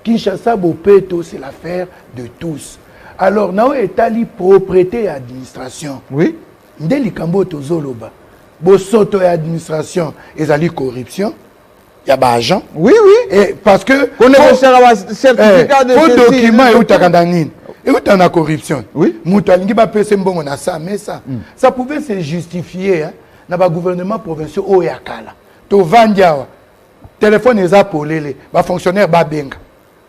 Kinshasa Bopeto, c'est l'affaire de tous. Alors, nao etali propriété et administration. Oui. Ndeli kambo tozoloba. Bosoto et administration, ezali corruption. Il y a des agents. Oui. Et parce que... On est certificat de document et où tu as la corruption. Oui. Ça pouvait se justifier dans le gouvernement provincial au Yakala. To vandia téléphone est appelé, les fonctionnaires babenga.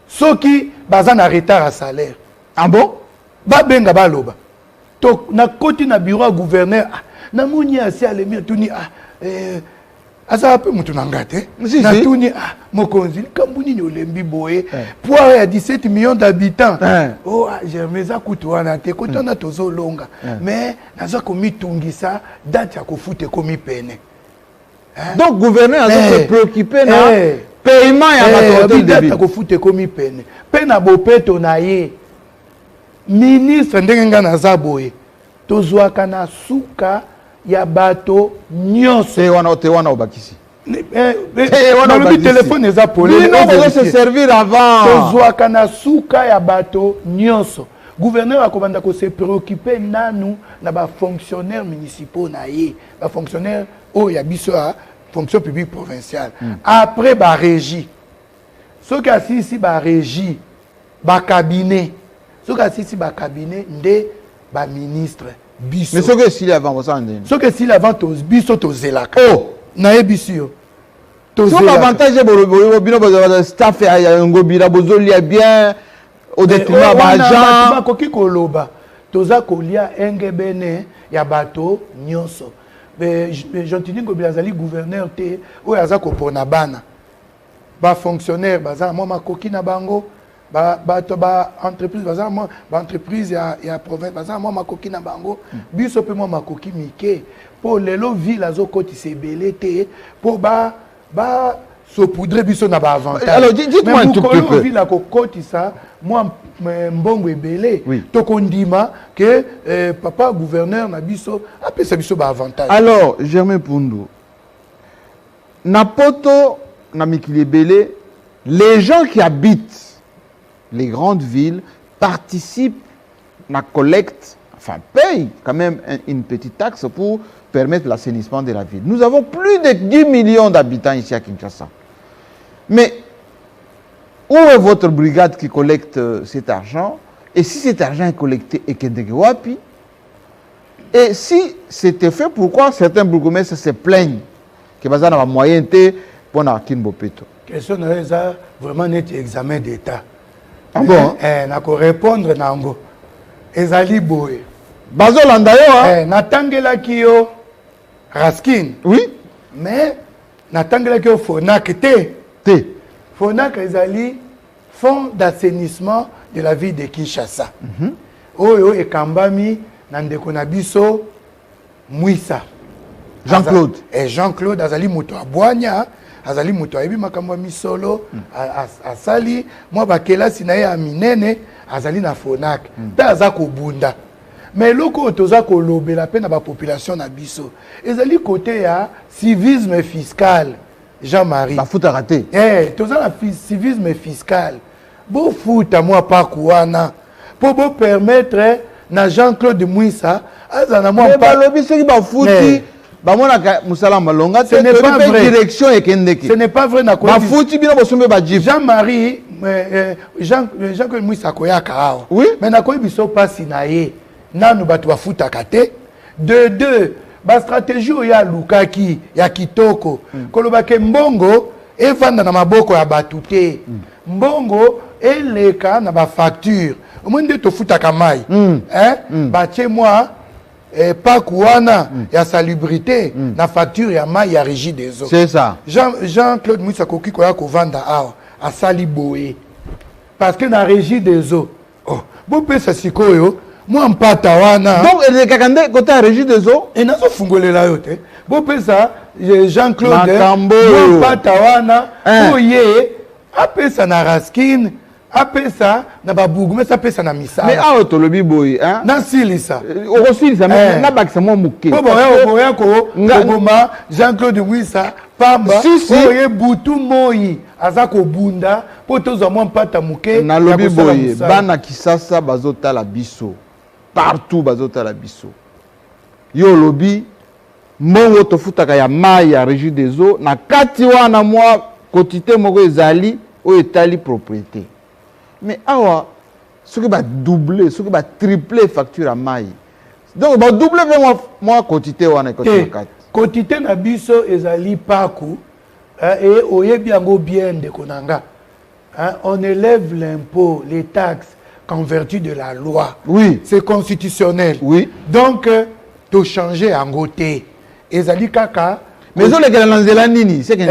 Ceux qui bazan en retard à salaire. Ah bon? Babenga baloba. To na côté na bureau gouverneur na moni asi alemi tuni asa pe mutu nangate na tuni mokonzi kambuni nyolembi boye poire ya 17 millions d'habitants oh Germain kutu wana te kotana tozo longa mais naza komi tungisa date ya kofute komi pene donc gouverneur a se préoccupé na paiement ya bato date ya kofute komi pene pe na Bopeto na ye ministre ndenge nga naza boye tozwaka na suka ya bato nyonso te wana obakisi le téléphone est appelé non se servir avant tozwaka na suka ya bato nyonso gouverneur akomanda ko se préoccuper nanu na ba fonctionnaires municipaux na ye ba fonctionnaires o ya biso a fonction publique provinciale après ba régie ce qui assiste ba régie ba cabinet soka sisi ba cabinet nde ba ministre biso mais ce que s'il avant ça ndeni ce que s'il avant tos biso to zelaka oh na ebisio to so avantage boro bino ba staff ya ngobira bozoli bien au détriment ba agent ba koki koloba toza kolia engebene ya bato nyonso Jontini Ngobila azali gouverneur te oyo aza kopona bana ba fonctionnaire baza mo makoki na bango ba entreprise baza mo ba entreprise ya province baza mo makoki na bango biso pe mo makoki mike po lelo ville azokoti sebele te po ba saupoudrer biso na ba avantage. Alors dites-moi un tout petit peu. Ville a kokoti ça moi mbongo ebele oui. Tokondima que papa gouverneur na biso apesa biso ba avantage. Alors Germain Poundou na poto na mikili ebele les gens qui habitent les grandes villes participent na collecte enfin payent quand même une petite taxe pour permettre l'assainissement de la ville. Nous avons plus de 10 millions d'habitants ici à Kinshasa. Mais où est votre brigade qui collecte cet argent? Et si cet argent est collecté et Kendegewapi? Et si c'était fait, pourquoi certains bourgmestres se plaignent que Bazan a moyen pour na Kinbopeto? Question de ça vraiment net examen d'état. Ah bon? Na ko répondre nango. Ezali boye. Bazolanda yo natangela kiyo Raskin. Oui. Mais natangela kiyo Fonak te. Fonak ezali fonds d'assainissement de la ville de Kinshasa. Oyo ekambami na ndeko na biso Mwisa. Jean-Claude. Jean-Claude azali moto abwanya, azali moto ayebi makambo misolo, asali moi bakelasi na ye minene azali na Fonak. Pe aza kobunda. Mais loko toza kolobela pe na ba population na biso. Ezali côté ya civisme fiscal. Jean-Marie. Ba futa raté. Toza na civisme fiscal. Bo futa moi pa kuana. Pour bo permettre na Jean-Claude Mwisa azana moi pas lobi ce qui ba futi ba mona musala malonga ce n'est pas vrai. Direction ekendeki. Ce n'est pas vrai na ko. Ba futi bino bosombe ba jif. Jean-Marie Jean-Claude Mwisa koyaka awa. Oui. Mais na ko biso pasi na ye. Nanu batu ba futa kate. De deux ba stratégie ya lukaki ya kitoko koloba ke mbongo evanda na maboko ya batute mbongo eleka na ba facture omwende to futa kamai ba chez moi pas kuana ya salubrité na facture ya mai ya régie des eaux. C'est ça. Jean-Claude Mwisa koki ko ya ko vanda awa asali boye parce que na régie des eaux bo pesa sikoyo moi mpata wana donc les kakande côté régie des eaux et nazo fungolela yote bo pesa Jean-Claude moi mpata wana oye apesa na Raskin apesa na babugu mais apesa na misala mais a otolobi boy hein na silisa okosilisa mais na bakisa mo muke bo boya ko ngoma Jean-Claude Mwisa pamba oye butu moyi aza ko bunda po tozo mo mpata muke na lobi boy bana kisasa bazotala biso partout bazotala biso yo lobi mbongo tofutaka ya mai ya régie des eaux na kati wana mwa quantité moko ezali o etali propriété mais awa soki ba doubler soki ba tripler facture à mai donc ba doubler moi quantité wana côté kati quantité na biso ezali paku et oyebi yango bien de konanga on élève l'impôt les taxes qu'en vertu de la loi. Oui. C'est constitutionnel. Oui. Donc, tu changer en côté. Ezali kaka. Mais ils ont les nanzela nini, c'est que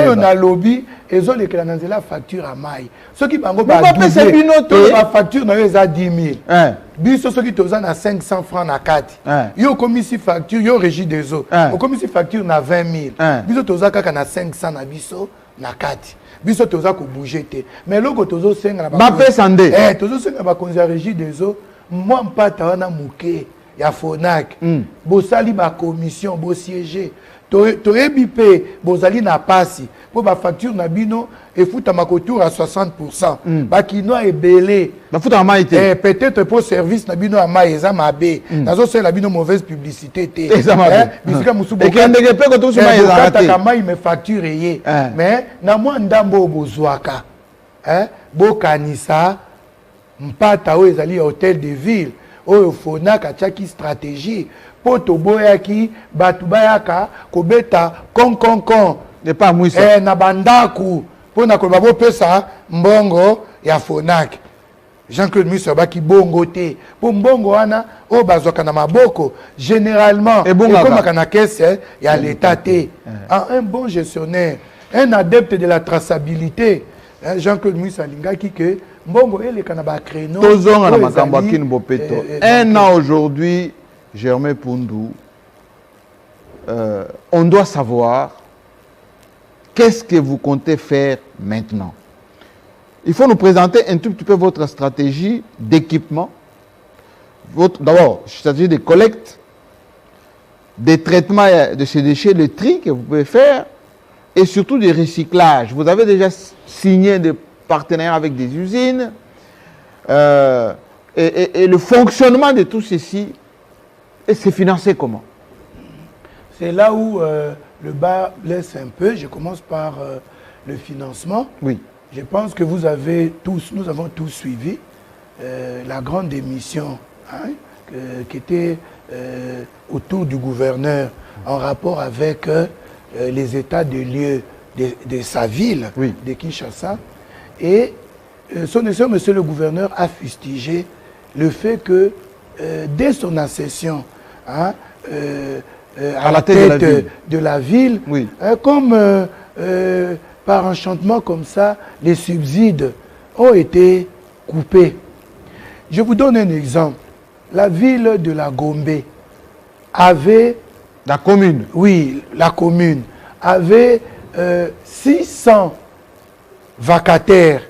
on a lobby, ils ont les nanzela facture à maille. Ceux qui bango ba la facture na eza 10 000. Biso ceux qui tozan na 500 francs na kati. Yo commissi facture, yo régie des eaux. Au commissi facture na 20 000. Biso tozan kaka na 500 na biso na kati. Biso toza ko bouger te mais loko tozo senga na ba pesa nde tozo senga ba konza régie des eaux moi mpata wana muke ya Fonak bosali ba commission bo siéger to yebi pe bozali na pasi po ba facture na bino efuta makotour à 60% ba kinoa ebele ba futa mai te peut-être pour service na bino amaye za mabe nazo sela bino mauvaise publicité te bisika musubo ekendeke pe ko to suma ezarate kamai me facture ye mais na mwa ndambo bozwaka bo kanisa mpata oyo ezali hôtel de ville oyo Fonac atiaki stratégie po toboyaki bato bayaka kobeta kon na bandaku mpona koloba bopesa mbongo ya Fonac. Jean-Claude Mwisa baki bongo te po mbongo wana oyo bazwaka na maboko généralement ekomaka na caisse ya l'état te. Un bon gestionnaire, un adepte de la traçabilité, Jean-Claude Mwisa alingaki ke mbongo eleka na ba créneau tozonga na makambo ya Kin Bopeto. Un an aujourd'hui, Germain Poundou, on doit savoir qu'est-ce que vous comptez faire maintenant. Il faut nous présenter un tout petit peu votre stratégie d'équipement, d'abord, stratégie de collecte, des traitements de ces déchets, le tri que vous pouvez faire, et surtout du recyclage. Vous avez déjà signé des partenariats avec des usines, et le fonctionnement de tout ceci, et c'est financé comment? C'est là où le bas blesse un peu. Je commence par le financement. Oui. Je pense que nous avons tous suivi la grande émission qui était autour du gouverneur en rapport avec les états de lieu de sa ville, oui, de Kinshasa. Et son excellence, monsieur le gouverneur, a fustigé le fait que dès son accession à la tête de la ville, oui, comme par enchantement comme ça, les subsides ont été coupés. Je vous donne un exemple. La ville de la Gombe avait... La commune. Oui, la commune avait 600 vacataires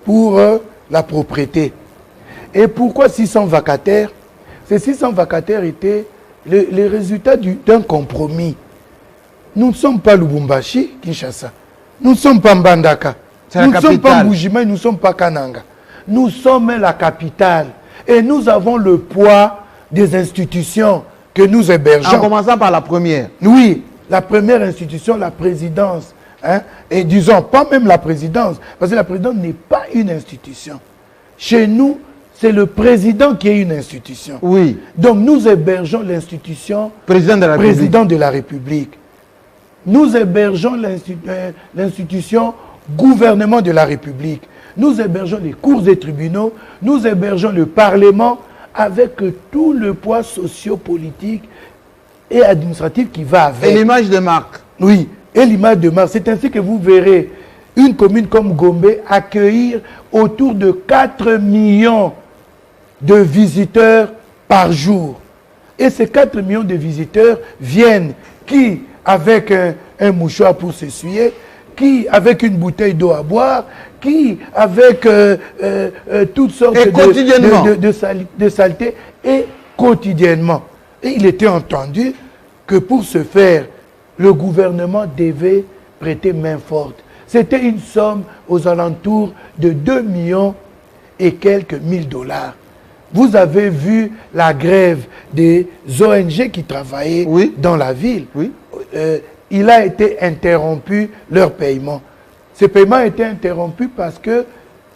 pour la propriété. Et pourquoi 600 vacataires? Ces 600 vacataires étaient les résultats d'un compromis. Nous ne sommes pas Lubumbashi, Kinshasa. Nous ne sommes pas Mbandaka. Nous ne sommes pas Mbujima, nous ne sommes pas Kananga. Nous sommes la capitale. Et nous avons le poids des institutions que nous hébergeons. En commençant par la première. Oui, la première institution, la présidence. Et disons, pas même la présidence, parce que la présidence n'est pas une institution. Chez nous, c'est le président qui est une institution. Oui. Donc nous hébergeons l'institution président de la République. Nous hébergeons l'institution gouvernement de la République. Nous hébergeons les cours et tribunaux. Nous hébergeons le Parlement avec tout le poids socio-politique et administratif qui va avec. Et l'image de marque. Oui, et l'image de marque. C'est ainsi que vous verrez une commune comme Gombe accueillir autour de 4 millions de visiteurs par jour. Et ces 4 millions de visiteurs viennent qui avec un mouchoir pour s'essuyer, qui avec une bouteille d'eau à boire, qui avec toutes sortes de saletés, et quotidiennement. Et il était entendu que pour ce faire, le gouvernement devait prêter main forte. C'était une somme aux alentours de 2 millions et quelques $1000. Vous avez vu la grève des ONG qui travaillaient dans la ville. Oui. Il a été interrompu leur paiement. Ce paiement a été interrompu parce que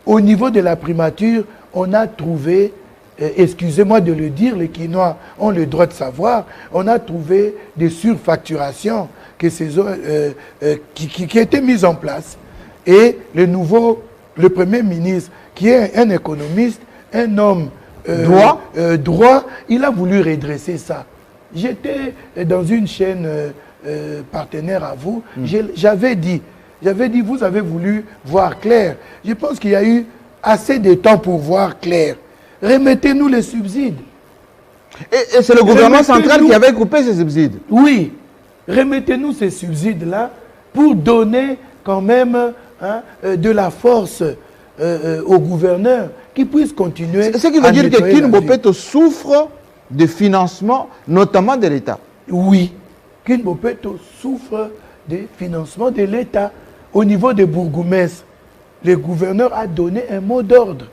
au niveau de la primature, on a trouvé, excusez-moi de le dire, les Quinois ont le droit de savoir, on a trouvé des surfacturations qui étaient mises en place. Et le Premier ministre, qui est un économiste, un homme droit, il a voulu redresser ça. J'étais dans une chaîne partenaire à vous, j'avais dit, vous avez voulu voir clair. Je pense qu'il y a eu assez de temps pour voir clair. Remettez-nous les subsides. Et c'est le gouvernement central qui avait coupé ces subsides. Oui. Remettez-nous ces subsides-là pour donner quand même de la force au gouverneur qui puisse continuer. Ce qui veut dire que Kin Bopeto souffre de financement, notamment de l'État. Oui. Kin Bopeto souffre des financements de l'État. Au niveau des bourgmestres, le gouverneur a donné un mot d'ordre.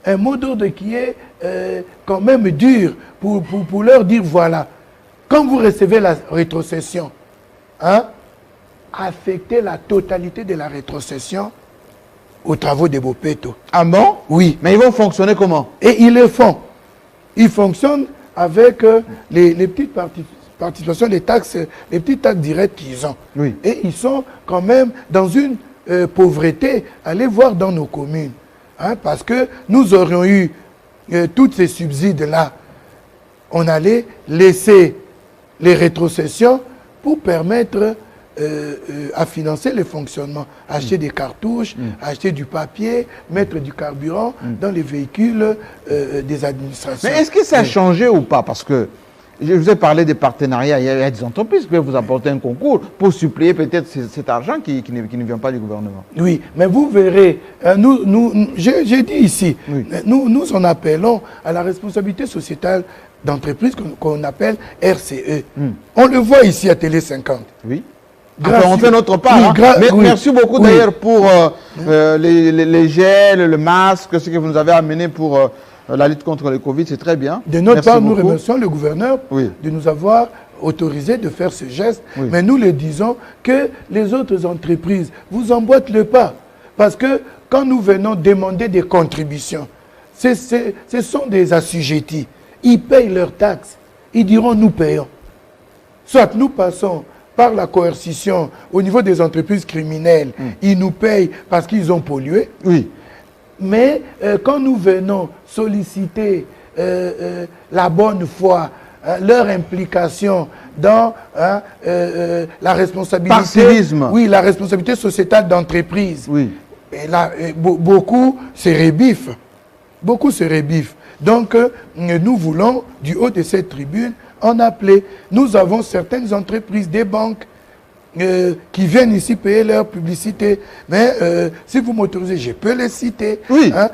Un mot d'ordre qui est quand même dur pour leur dire voilà, quand vous recevez la affectez la totalité de la rétrocession aux travaux de Bopeto. Ah bon? Oui. Mais ils vont fonctionner comment? Et ils le font. Ils fonctionnent avec les petites participations, les petites taxes directes qu'ils ont. Oui. Et ils sont quand même dans une pauvreté. Allez voir dans nos communes. Hein, parce que nous aurions eu tous ces subsides-là. On allait laisser les rétrocessions pour permettre à financer le fonctionnement. Acheter des cartouches, acheter du papier, mettre du carburant dans les véhicules des administrations. Mais est-ce que ça a changé ou pas? Parce que je vous ai parlé des partenariats. Il y a des entreprises qui peuvent vous apporter un concours pour suppléer peut-être cet argent qui ne vient pas du gouvernement. Oui, mais vous verrez, j'ai dit ici, oui. nous en appelons à la responsabilité sociétale d'entreprise qu'on appelle RCE. On le voit ici à Télé 50. Oui. Enfin, on fait notre part. Oui, mais merci beaucoup d'ailleurs pour les gels, le masque, ce que vous nous avez amené pour la lutte contre le Covid, c'est très bien. De notre part, nous remercions le gouverneur de nous avoir autorisé de faire ce geste. Oui. Mais nous le disons que les autres entreprises vous emboîtent le pas. Parce que quand nous venons demander des contributions, ce sont des assujettis. Ils payent leurs taxes. Ils diront nous payons. Soit nous passons par la coercition au niveau des entreprises criminelles, ils nous payent parce qu'ils ont pollué. Oui. Mais quand nous venons solliciter la bonne foi, leur implication dans la responsabilité, la responsabilité sociétale d'entreprise, et là, beaucoup se rébiffent. Beaucoup se rébiffent. Donc, nous voulons, du haut de cette tribune, en appeler. Nous avons certaines entreprises, des banques, qui viennent ici payer leur publicité. Mais si vous m'autorisez, je peux les citer. Oui. Hein,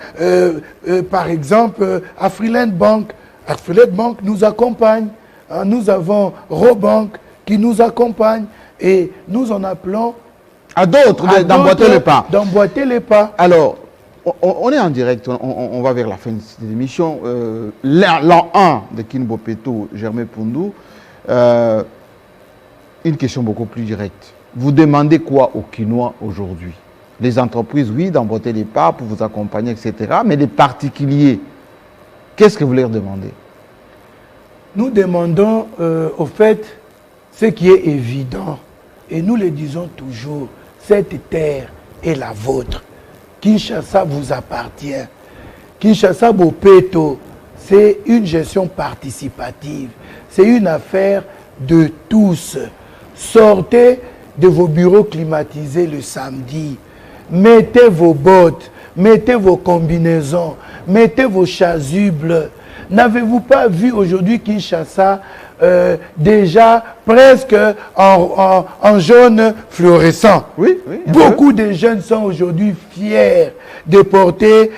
par exemple, Afriland Bank. Afriland Bank nous accompagne. Hein, nous avons Robank qui nous accompagne. Et nous en appelons à d'autres d'emboîter les pas. D'emboîter les pas. Alors, on est en direct, on va vers la fin de cette émission. L'an 1 de Kin Bopeto, Germain Poundou, une question beaucoup plus directe. Vous demandez quoi aux Kinois aujourd'hui? Les entreprises, oui, d'emboîter les pas pour vous accompagner, etc. Mais les particuliers, qu'est-ce que vous leur demandez? Nous demandons, au fait, ce qui est évident, et nous le disons toujours, cette terre est la vôtre. Kinshasa vous appartient. Kinshasa Bopeto, c'est une gestion participative. C'est une affaire de tous. Sortez de vos bureaux climatisés le samedi. Mettez vos bottes, mettez vos combinaisons, mettez vos chasubles. N'avez-vous pas vu aujourd'hui Kinshasa déjà presque en jaune fluorescent? Oui, oui. Beaucoup de jeunes sont aujourd'hui fiers de porter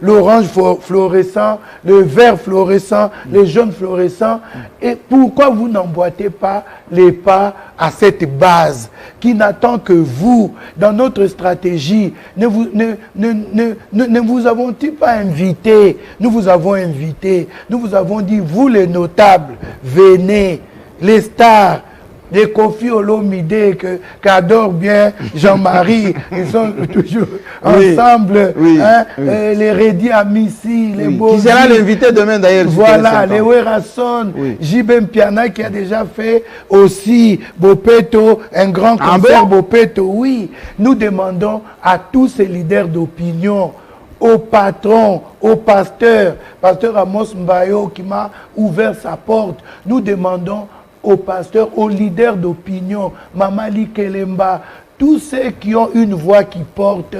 l'orange fluorescent, le vert fluorescent, le jaune fluorescent. Et pourquoi vous n'emboîtez pas les pas à cette base qui n'attend que vous? Dans notre stratégie, ne vous avons-ils pas invité? Nous vous avons invité. Nous vous avons dit, vous les notables, venez, les stars, les Kofi Olomide qu'adore bien Jean-Marie, ils sont toujours ensemble, les Redi Amissi, les Bozi. Qui sera l'invité demain d'ailleurs. Voilà, les Werason, Jibem Piana qui a déjà fait aussi Bopeto, un grand concert Bopeto. Oui, nous demandons à tous ces leaders d'opinion, aux patrons, aux pasteurs, pasteur Amos Mbayo qui m'a ouvert sa porte, nous demandons aux pasteurs, aux leaders d'opinion, Mamali Kelemba, tous ceux qui ont une voix qui porte,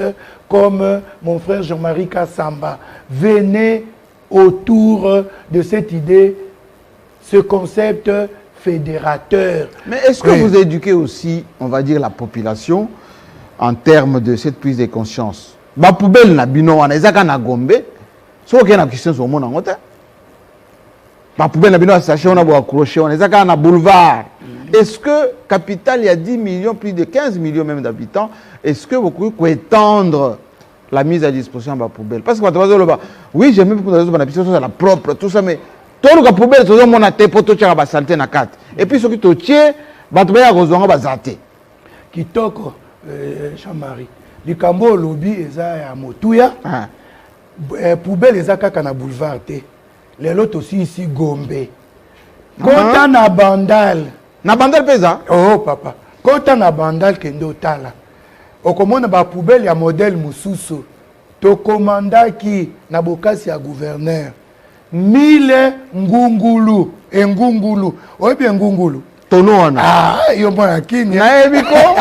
comme mon frère Jean-Marie Kassamba, venez autour de cette idée, ce concept fédérateur. Mais est-ce que vous éduquez aussi, on va dire, la population en termes de cette prise de conscience? Ba poubelle na bino wana ezaka na Gombe, so ke na question so mona ngota. Ba poubelle na bino sachet on a bo accrocher on ezaka na boulevard. Est-ce que capitale il y a 10 millions, plus de 15 millions même d'habitants, est-ce que vous pouvez étendre la mise à disposition de la poubelle? Parce que oui, j'aime bien pour la piscine la propre tout ça, mais tout le poubelle c'est mon até pour tout tirer ba santé na 4. Et puis ce qui to tier ba to ya kozonga ba zaté. Kitoko Jean-Marie. likambo lobby eza ya motuya poubelle eza kaka na boulevard te lelo tosi ici Gombe kota na bandal pesa oh papa kota na bandal kende otala okomona ba poubelle ya modèle mususu to komandaki na bokasi ya gouverneur 1000 ngungulu engungulu oyebi ngungulu tono wana yo mwana kini na ebiko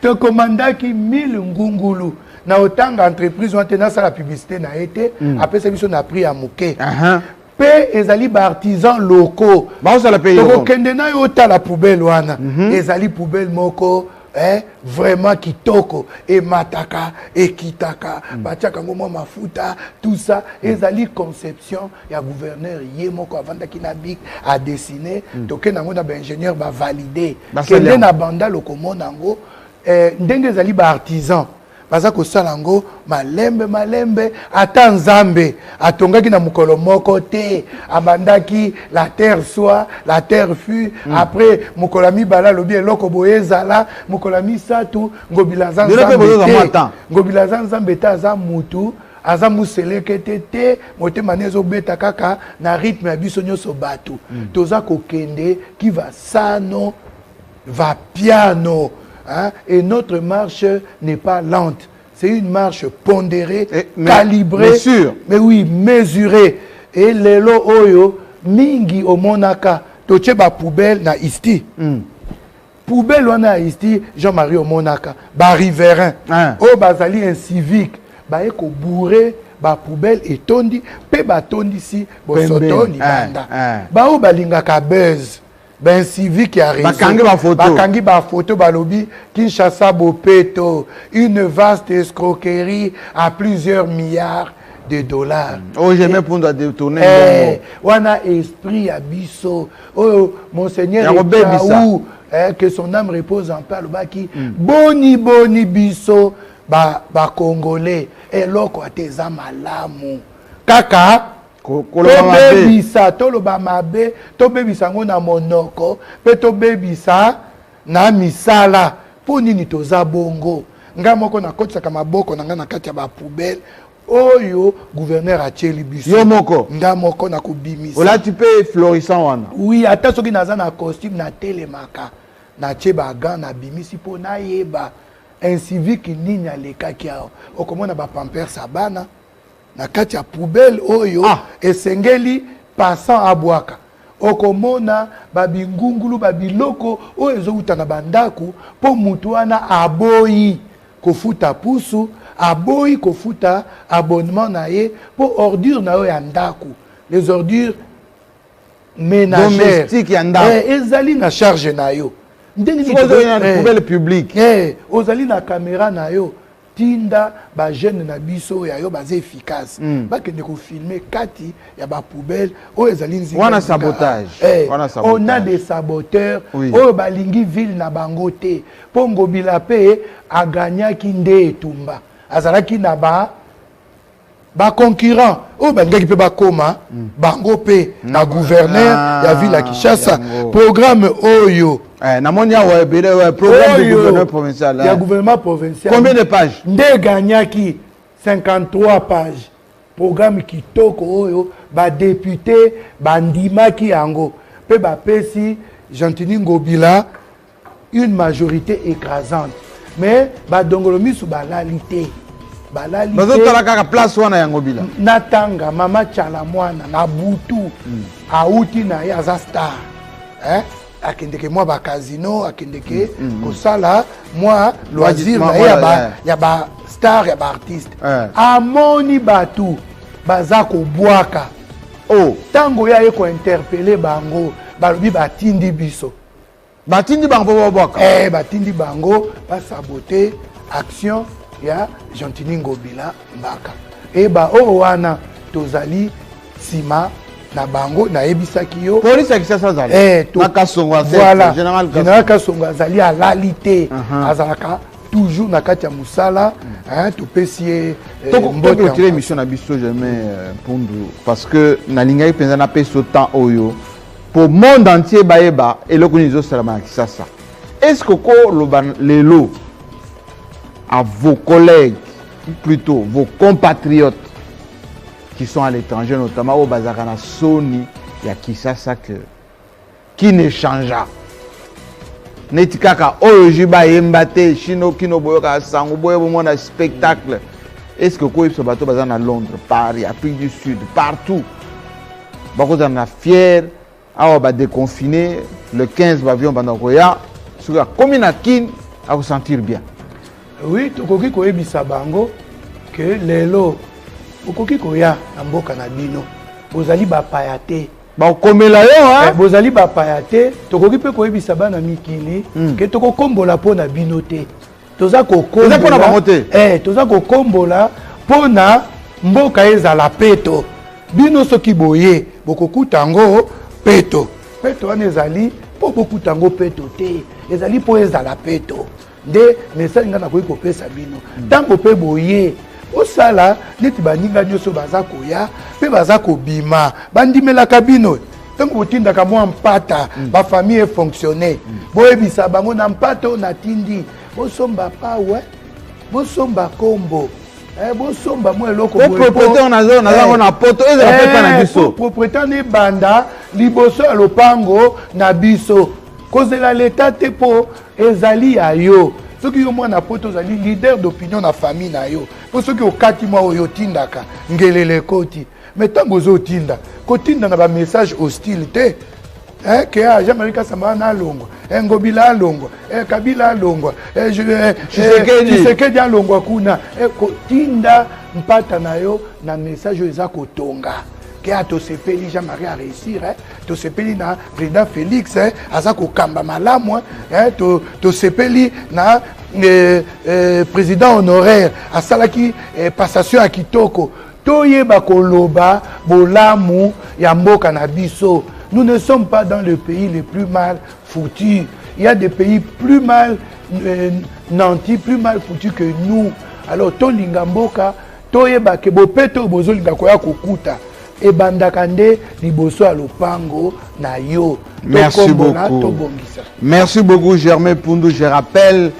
to komandaki 1000 ngungulu na otanga entreprise wana na sala publicité na été apesa biso na prix ya muke pe ezali ba artisans locaux ba osala pays to kende na yo tala poubelle wana ezali poubelle moko vraiment kitoko et mataka et kitaka batiaka ngoma mafuta tout ça ezali conception ya gouverneur yemoko avanda kinabik a dessiner tokena ngo na ba ingénieur ba valider kende na banda lokomona ngo ndenge ezali ba artisan baza kosala ngo malembe ata nzambe atongaki na mukolo moko te abandaki la terre soit la terre fut après mukolo mibala lobi eloko boyezala mukolo misatu ngobila nzambe te aza mutu aza museleke te motema nezo beta kaka na rythme ya biso nyonso bato toza kokende qui va sano va piano. Hein? Et notre marche n'est pas lente. C'est une marche pondérée, calibrée, mais oui, mesurée. Et lelo oyo, mingi o monaka, toche ba poubelle na isti. Poubelle wana isti, Jean-Marie o monaka, ba riverain. O bazali un civique, ba eko bourré, ba poubelle et tondi, pe ba tondi si, bo sotoni banda. Ba o balingaka buzz. Ben civique a raison. Bakangi ba photo balobi Kinshasa Bopeto, une vaste escroquerie à plusieurs milliards de dollars. Oh, j'aimais pour nous détourner. Wana esprit abisso. Oh, monseigneur Ekaou, que son âme repose en paix alobaki. Boni bisso ba congolais. Et loko ateza malamu. Kaka tobebisa toloba mabe tobebisa ngo na monoko pe tobebisa na misala po nini toza bongo nga moko na kotisaka maboko na nga na kati ya ba poubelle oyo gouverneur atieli biso yo moko nga moko na kubimisa olati pe florissant wana oui ata soki naza na costume na telemaka na tie ba gant na bimisi po na yeba un civique nini alekaki awo okomona ba pampers abana na kati ya poubelle oyo esengeli passant abwaka okomona babingungulu babiloko oyo ezouta na bandaku po mutu wana aboyi kofuta pusu aboyi kofuta abonnement na ye po ordure na yo ya ndaku les ordures ménagères domestique ya ndaku ezali na charge na yo ndenge na poubelle publique ozali na caméra na yo tinda ba jeune na biso ya yo baza efficace bakende ko filmer kati ya ba poubelle o ezali nzinga wana sabotage on a des saboteurs o balingi ville na bango te pongo bila pe aganyaki nde etumba azalaki na ba concurrent o bangaki pe bakoma bango pe na gouverneur ya ville ya Kinshasa programme oyo namoni awa ebele programme du gouverneur provincial. Il y a gouvernement provincial. Combien de pages? Nde gagnaki 53 pages. Programme kitoko oyo ba député bandimaki yango pe ba pesi Gentini Ngobila une majorité écrasante. Mais ba dongolo misu balalité. Balalité. Bazotala kaka place wana ya Ngobila. Natanga mama chala mwana na butu auti na ya za star. Akendeke moi ba casino akendeke kosala moi loisir na ya ba star ya ba artiste amoni batu baza ko bwaka tango ya ko interpeller bango balobi batindi biso batindi bango bwaka batindi bango ba saboter action ya Gentini Ngobila Mbaka ba wana tozali sima na bango na ebisaki yo police ya Kinshasa zali na Kasongo voilà général Kasongo azali à l'alité azalaka toujours na kati ya musala to pesi mbote retirer mission na biso jamais pondu parce que na lingai penza na peso temps oyo pour monde entier bayeba eloko nizo salama na Kinshasa est-ce que ko lelo à vos collègues, plutôt vos compatriotes qui sont à l'étranger, notamment au Bazarana Sony, il y a qui ça qui ne changea. Netikaka Oyojiba Yembate, Chino Kino Boyoka Sango Boyo mon spectacle. Est-ce que quoi ce bateau bazar à Londres, Paris, Afrique du Sud, partout. Beaucoup en a fier, on va déconfiner le 15 avion Bandakoya, sur la commune à Kin, à vous sentir bien. Oui, tokoki koyebisa bango que lelo okoki koya na mboka na bino bozali bapaya te bakomela yo hein bozali bapaya te tokoki pe koyebisa bana mikili ke tokokombola mpo na bino te toza kokombola mpo na mboka ezala peto bino soki boye bokokuta yango peto wana ezali mpo bokuta yango peto te ezali mpo ezala peto nde message nga nakoki kopesa bino ntango mpe boye osala neti baninga nyonso baza koya mpe baza kobima bandimelaka bino ntango botindaka mwa mpata bafamille efonctionne boyebisa bango na mpata oyo natindi bosomba pawe bosomba kombo bosomba mwa eloko propriétaire na ebanda liboso ya lopango na biso kozela leta te mpo ezali ya yo soki yo mwana poto ozali leader d'opinion na famille na yo mpo soki okati mwa oyo otindaka ngelele ekoti me ntango ozotinda kotinda na bamessage hostile te ke Jean-Marie Kasama na alongwa Ngobila alongwa Kabila alongwa Tshisekedi alongwa kuna kotinda mpata na yo na message oyo eza kotonga ke atosepeli Jean-Marie a réussir tosepeli na président Félix aza kokamba malamu tosepeli na président honoraire asalaki passation ya kitoko toyeba koloba bolamu ya mboka na biso. Nous ne sommes pas dans le pays le plus mal foutu. Il y a des pays plus mal nantis, plus mal foutus que nous. Alors tolinga mboka toyeba ke bopeto bozolinga koya kokuta e bandakande liboso ya lopango na yo. Merci beaucoup. Merci beaucoup Germain Poundou. Je rappelle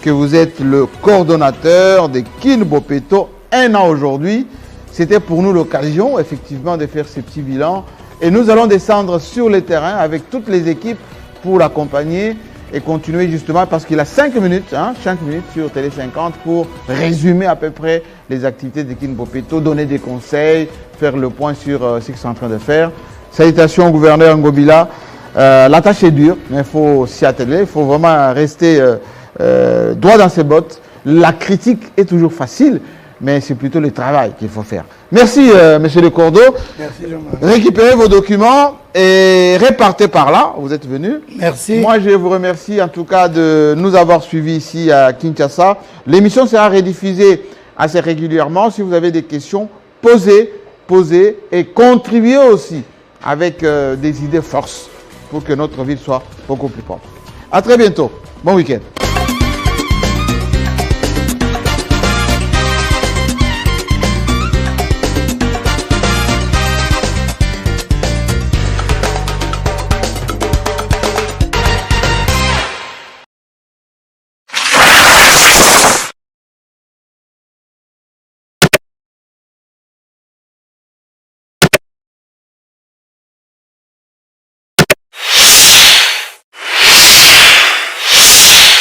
que vous êtes le coordonnateur de Kin Bopeto 1 an aujourd'hui. C'était pour nous l'occasion effectivement de faire ce petit bilan. Et nous allons descendre sur le terrain avec toutes les équipes pour l'accompagner et continuer justement parce qu'il a 5 minutes, 5 minutes sur Télé 50 pour résumer à peu près les activités de Kin Bopeto, donner des conseils, faire le point sur ce qu'ils sont en train de faire. Salutations au gouverneur Ngobila. La tâche est dure, mais il faut s'y atteler, il faut vraiment rester droit dans ses bottes. La critique est toujours facile, mais c'est plutôt le travail qu'il faut faire. Merci, monsieur Le Cordeau. Merci, Jean-Marc. Récupérez vos documents et repartez par là. Vous êtes venus. Merci. Moi, je vous remercie en tout cas de nous avoir suivis ici à Kinshasa. L'émission sera rediffusée assez régulièrement. Si vous avez des questions, posez et contribuez aussi avec des idées forces pour que notre ville soit beaucoup plus propre. À très bientôt. Bon week-end.